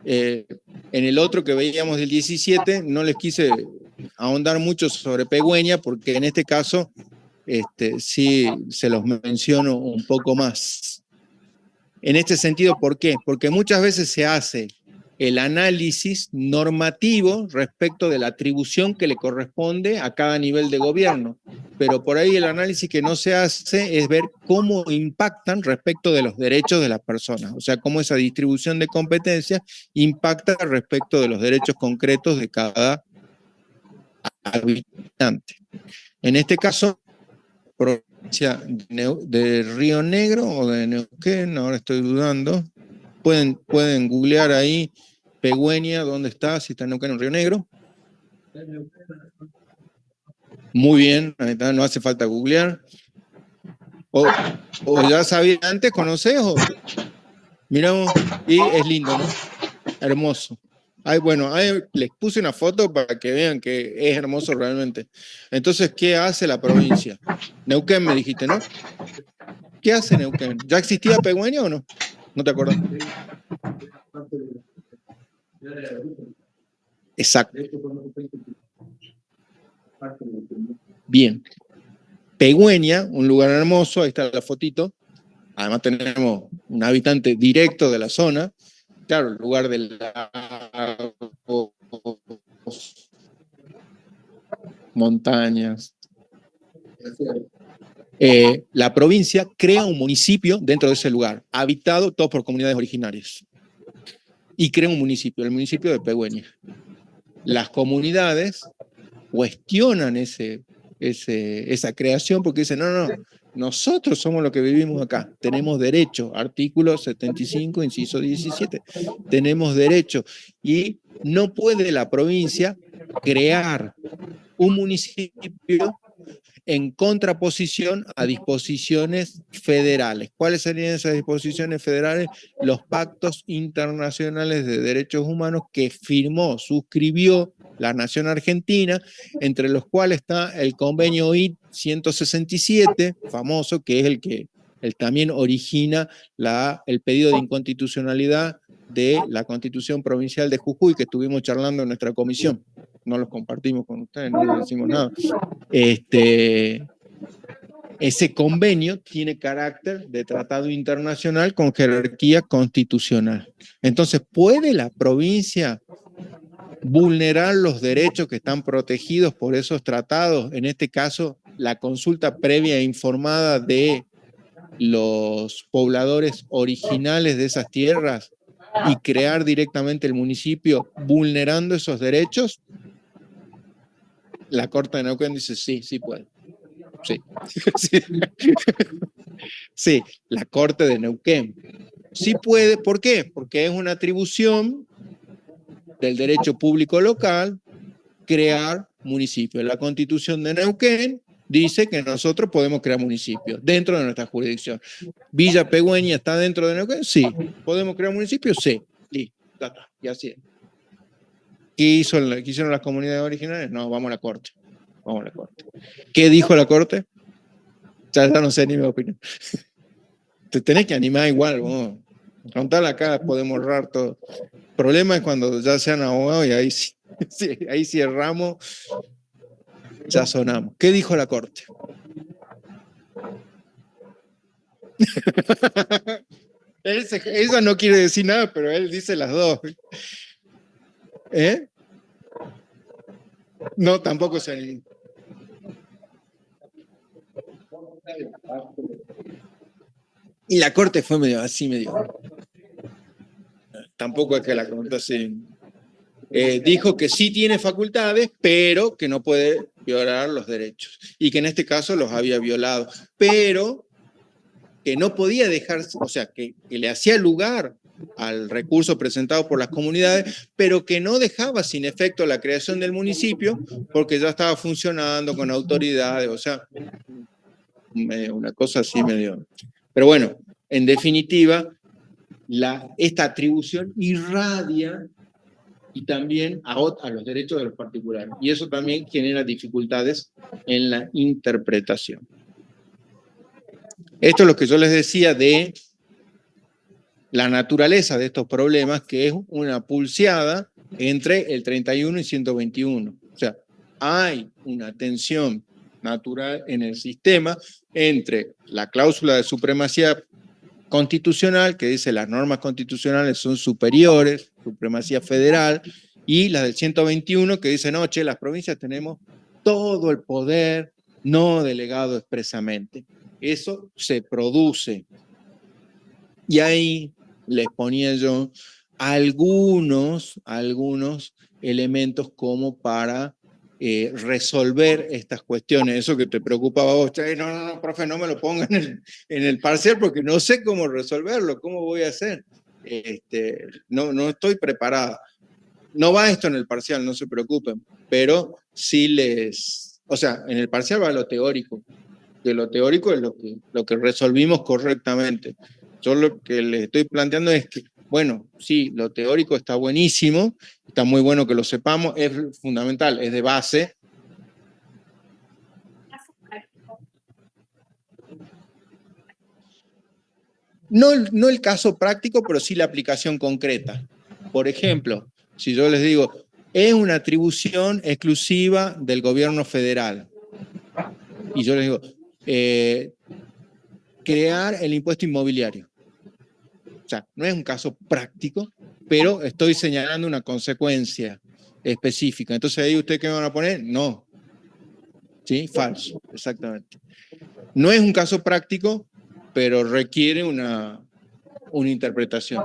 En el otro que veíamos del 17, no les quise ahondar mucho sobre Pegüeña, porque en este caso sí se los menciono un poco más. En este sentido, ¿por qué? Porque muchas veces se hace el análisis normativo respecto de la atribución que le corresponde a cada nivel de gobierno. Pero por ahí el análisis que no se hace es ver cómo impactan respecto de los derechos de las personas. O sea, cómo esa distribución de competencias impacta respecto de los derechos concretos de cada habitante. En este caso, provincia de Río Negro o de Neuquén, ahora estoy dudando. Pueden googlear ahí Pegüeña, ¿dónde está? Si está en Neuquén o en Río Negro. Muy bien, ahí está, no hace falta googlear. O ya sabía antes, ¿conocés? Miramos, y es lindo, ¿no? Hermoso. Bueno, ahí les puse una foto para que vean que es hermoso realmente. Entonces, ¿qué hace la provincia? Neuquén me dijiste, ¿no? ¿Qué hace Neuquén? ¿Ya existía Pegüeña o no? ¿No te acuerdas? Exacto. Bien. Pegüeña, un lugar hermoso, ahí está la fotito. Además tenemos un habitante directo de la zona. Claro, el lugar del lago, montañas. La provincia crea un municipio dentro de ese lugar, habitado todo por comunidades originarias. Y crea un municipio, el municipio de Pegüeña. Las comunidades cuestionan esa creación porque dicen, no, nosotros somos los que vivimos acá, tenemos derecho, artículo 75, inciso 17, tenemos derecho, y no puede la provincia crear un municipio en contraposición a disposiciones federales. ¿Cuáles serían esas disposiciones federales? Los pactos internacionales de derechos humanos que suscribió la nación argentina, entre los cuales está el convenio OIT 167, famoso, que es el que también origina el pedido de inconstitucionalidad de la Constitución Provincial de Jujuy, que estuvimos charlando en nuestra comisión. No los compartimos con ustedes, no les decimos nada. Ese convenio tiene carácter de tratado internacional con jerarquía constitucional. Entonces, ¿puede la provincia vulnerar los derechos que están protegidos por esos tratados? En este caso, la consulta previa e informada de los pobladores originales de esas tierras y crear directamente el municipio vulnerando esos derechos. La Corte de Neuquén dice sí puede. Sí. Sí, la Corte de Neuquén. Sí puede, ¿por qué? Porque es una atribución del derecho público local crear municipios. La Constitución de Neuquén dice que nosotros podemos crear municipios dentro de nuestra jurisdicción. ¿Villa Pegüeña está dentro de Neuquén? Sí. ¿Podemos crear municipios? Sí. Y así es. ¿Qué hicieron las comunidades originales? No, vamos a la Corte. Vamos a la Corte. ¿Qué dijo la Corte? Ya no sé ni mi opinión. Te tenés que animar igual, vos. Frontal acá podemos ahorrar todo. El problema es cuando ya sean abogados y ahí sí erramos, ya sonamos. ¿Qué dijo la Corte? Esa no quiere decir nada, pero él dice las dos. ¿Eh? No, tampoco se anima. Y la Corte fue medio. Tampoco es que la Corte así. Dijo que sí tiene facultades, pero que no puede violar los derechos. Y que en este caso los había violado. Pero que no podía dejarse, o sea, que le hacía lugar al recurso presentado por las comunidades, pero que no dejaba sin efecto la creación del municipio, porque ya estaba funcionando con autoridades, o sea, una cosa así medio. Pero bueno, en definitiva, esta atribución irradia y también a los derechos de los particulares. Y eso también genera dificultades en la interpretación. Esto es lo que yo les decía de la naturaleza de estos problemas, que es una pulseada entre el 31 y 121. O sea, hay una tensión natural en el sistema entre la cláusula de supremacía constitucional, que dice las normas constitucionales son superiores, supremacía federal, y la del 121, que dice, no, che, las provincias tenemos todo el poder no delegado expresamente. Eso se produce. Y ahí les ponía yo algunos elementos como para resolver estas cuestiones. Eso que te preocupaba a vos, no, profe, no me lo pongan en el parcial porque no sé cómo resolverlo, cómo voy a hacer. No estoy preparada. No va esto en el parcial, no se preocupen, pero sí o sea, en el parcial va lo teórico, que lo teórico es lo que resolvimos correctamente. Yo lo que les estoy planteando es que, bueno, sí, lo teórico está buenísimo, está muy bueno que lo sepamos, es fundamental, es de base. No el caso práctico, pero sí la aplicación concreta. Por ejemplo, si yo les digo, es una atribución exclusiva del gobierno federal, y yo les digo, crear el impuesto inmobiliario. O sea, no es un caso práctico, pero estoy señalando una consecuencia específica. Entonces ahí ustedes, ¿qué me van a poner? No. ¿Sí? Falso, exactamente. No es un caso práctico, pero requiere una interpretación.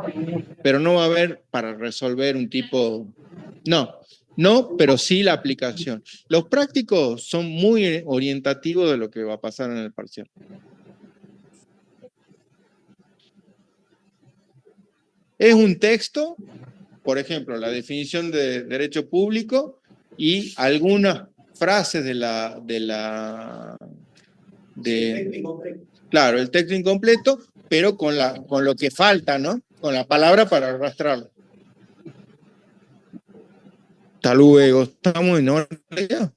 Pero no va a haber para resolver un tipo... No, pero sí la aplicación. Los prácticos son muy orientativos de lo que va a pasar en el parcial. Es un texto, por ejemplo, la definición de derecho público y algunas frases claro, el texto incompleto, pero con lo que falta, ¿no? Con la palabra para arrastrarlo. Hasta luego. ¿Estamos en orden ya?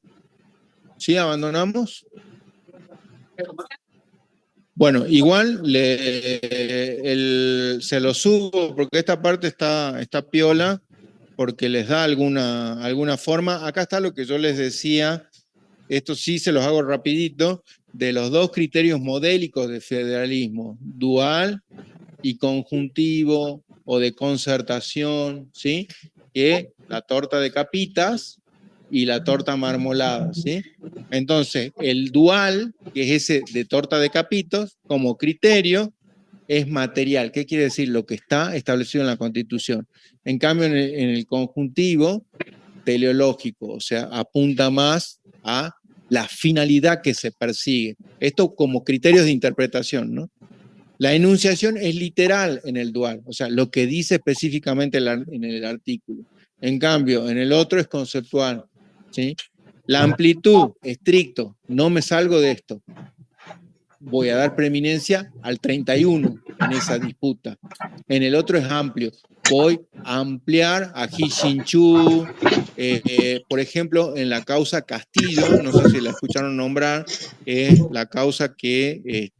¿Sí? ¿Abandonamos? Bueno, igual se lo subo porque esta parte está piola, porque les da alguna forma. Acá está lo que yo les decía, esto sí se los hago rapidito, de los dos criterios modélicos de federalismo, dual y conjuntivo o de concertación, ¿sí? Que la torta de capitas y la torta marmolada, ¿sí? Entonces, el dual, que es ese de torta de capitos, como criterio, es material. ¿Qué quiere decir? Lo que está establecido en la Constitución. En cambio, en el conjuntivo, teleológico, o sea, apunta más a la finalidad que se persigue. Esto como criterios de interpretación, ¿no? La enunciación es literal en el dual, o sea, lo que dice específicamente en el artículo. En cambio, en el otro es conceptual, ¿sí? La amplitud, estricto, no me salgo de esto. Voy a dar preeminencia al 31 en esa disputa. En el otro es amplio. Voy a ampliar a Hishinchu, por ejemplo, en la causa Castillo, no sé si la escucharon nombrar, es la causa que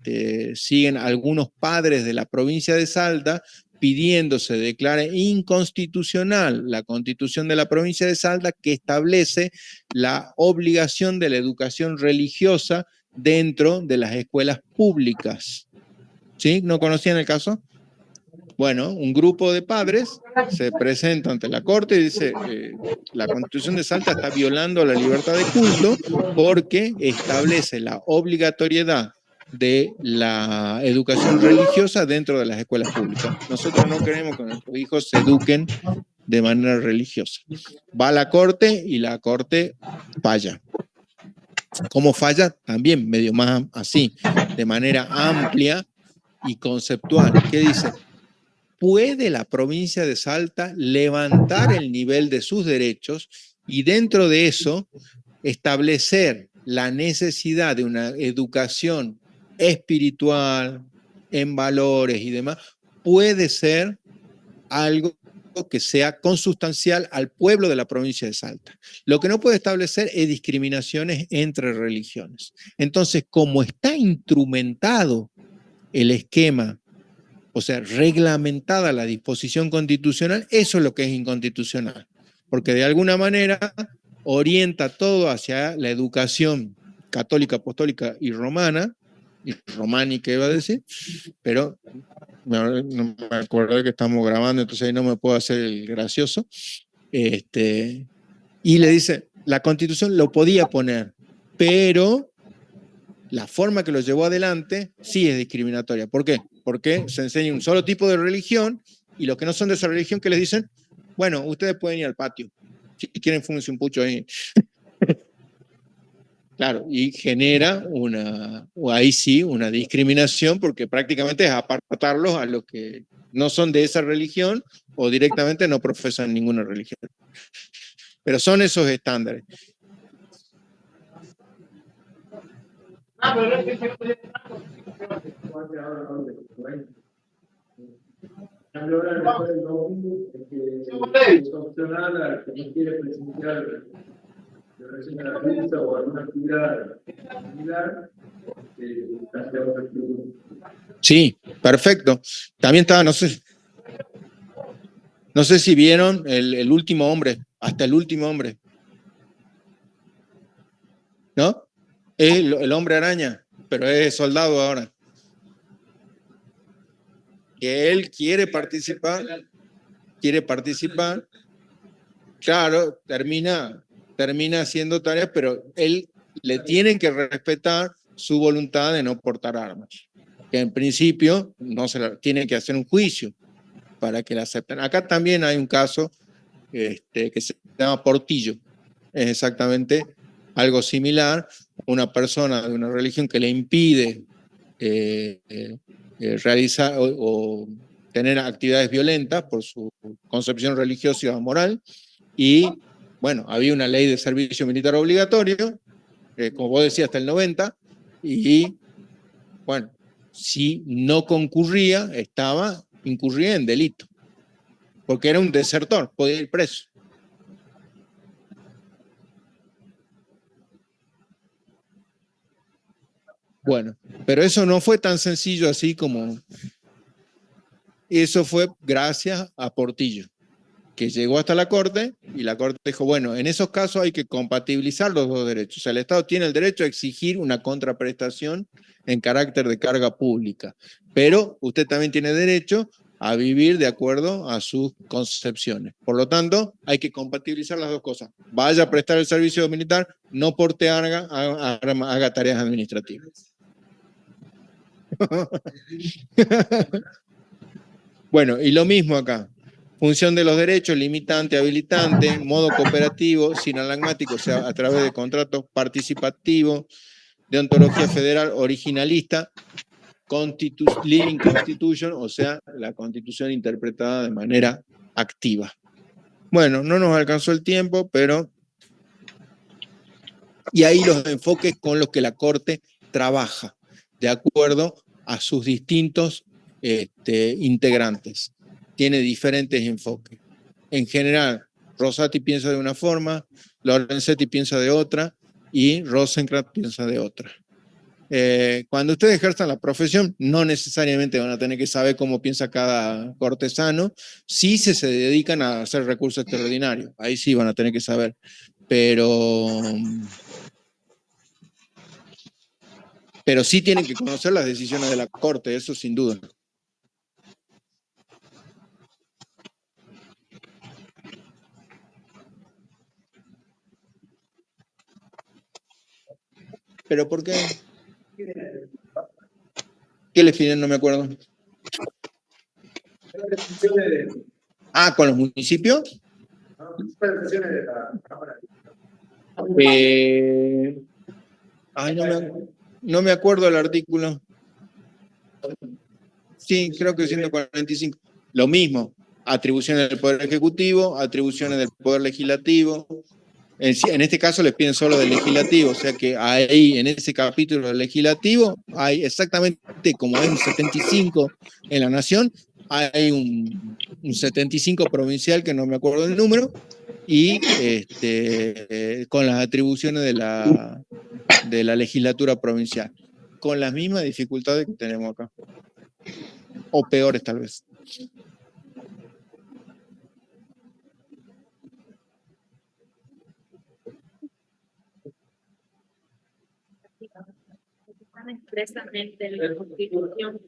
siguen algunos padres de la provincia de Salta pidiendo se declare inconstitucional la constitución de la provincia de Salta que establece la obligación de la educación religiosa dentro de las escuelas públicas. ¿Sí? ¿No conocían el caso? Bueno, un grupo de padres se presenta ante la corte y dice la Constitución de Salta está violando la libertad de culto porque establece la obligatoriedad de la educación religiosa dentro de las escuelas públicas. Nosotros no queremos que nuestros hijos se eduquen de manera religiosa. Va a la corte y la corte falla. ¿Cómo falla? También medio más así, de manera amplia, y conceptual, que dice, ¿puede la provincia de Salta levantar el nivel de sus derechos y dentro de eso establecer la necesidad de una educación espiritual, en valores y demás? Puede ser algo que sea consustancial al pueblo de la provincia de Salta. Lo que no puede establecer es discriminaciones entre religiones. Entonces, como está instrumentado el esquema, o sea, reglamentada la disposición constitucional, eso es lo que es inconstitucional, porque de alguna manera orienta todo hacia la educación católica, apostólica y romana, y románica iba a decir, pero no me acuerdo de que estamos grabando, entonces ahí no me puedo hacer el gracioso. Y le dice, la Constitución lo podía poner, pero la forma que lo llevó adelante sí es discriminatoria. ¿Por qué? Porque se enseña un solo tipo de religión y los que no son de esa religión que les dicen, bueno, ustedes pueden ir al patio, si quieren fúmense un pucho ahí. Claro, y genera ahí sí, una discriminación porque prácticamente es apartarlos a los que no son de esa religión o directamente no profesan ninguna religión. Pero son esos estándares.
Es opcional al que no quiere presenciar la risa o alguna actividad similar.
Sí, perfecto. También estaba, no sé si vieron el último hombre, hasta el último hombre. ¿No? Es el hombre araña, pero es soldado ahora. Que él quiere participar, claro, termina haciendo tareas, pero él le tienen que respetar su voluntad de no portar armas. Que en principio no se la, tiene que hacer un juicio para que la acepten. Acá también hay un caso que se llama Portillo. Es exactamente algo similar. Una persona de una religión que le impide realizar o tener actividades violentas por su concepción religiosa o moral. Y bueno, había una ley de servicio militar obligatorio, como vos decías, hasta el 90, y bueno, si no concurría, incurría en delito, porque era un desertor, podía ir preso. Bueno, pero eso no fue tan sencillo así como... Eso fue gracias a Portillo, que llegó hasta la Corte y la Corte dijo, bueno, en esos casos hay que compatibilizar los dos derechos. O sea, el Estado tiene el derecho a exigir una contraprestación en carácter de carga pública, pero usted también tiene derecho a vivir de acuerdo a sus concepciones. Por lo tanto, hay que compatibilizar las dos cosas. Vaya a prestar el servicio militar, no porte arma, haga tareas administrativas. Bueno, y lo mismo acá. Función de los derechos, limitante, habilitante, modo cooperativo, sinalagmático, o sea, a través de contratos participativos, de ontología federal originalista, living constitution, o sea, la constitución interpretada de manera activa. Bueno, no nos alcanzó el tiempo, pero... Y ahí los enfoques con los que la Corte trabaja, de acuerdo a sus distintos integrantes. Tiene diferentes enfoques. En general, Rosati piensa de una forma, Lorenzetti piensa de otra y Rosenkrantz piensa de otra. Cuando ustedes ejerzan la profesión, no necesariamente van a tener que saber cómo piensa cada cortesano. Sí se dedican a hacer recursos extraordinarios, ahí sí van a tener que saber. Pero sí tienen que conocer las decisiones de la Corte, eso sin duda. ¿Pero por qué? ¿Qué le piden? No me acuerdo. Ah, ¿con los municipios? Ay, no me acuerdo el artículo. Sí, creo que 145. Lo mismo, atribuciones del Poder Ejecutivo, atribuciones del Poder Legislativo. En este caso les piden solo del Legislativo, o sea que ahí, en ese capítulo del Legislativo, hay exactamente como hay un 75 en la Nación, hay un 75 provincial, que no me acuerdo del número, y con las atribuciones de la legislatura provincial, con las mismas dificultades que tenemos acá, o peores tal vez.
Expresamente en la Constitución.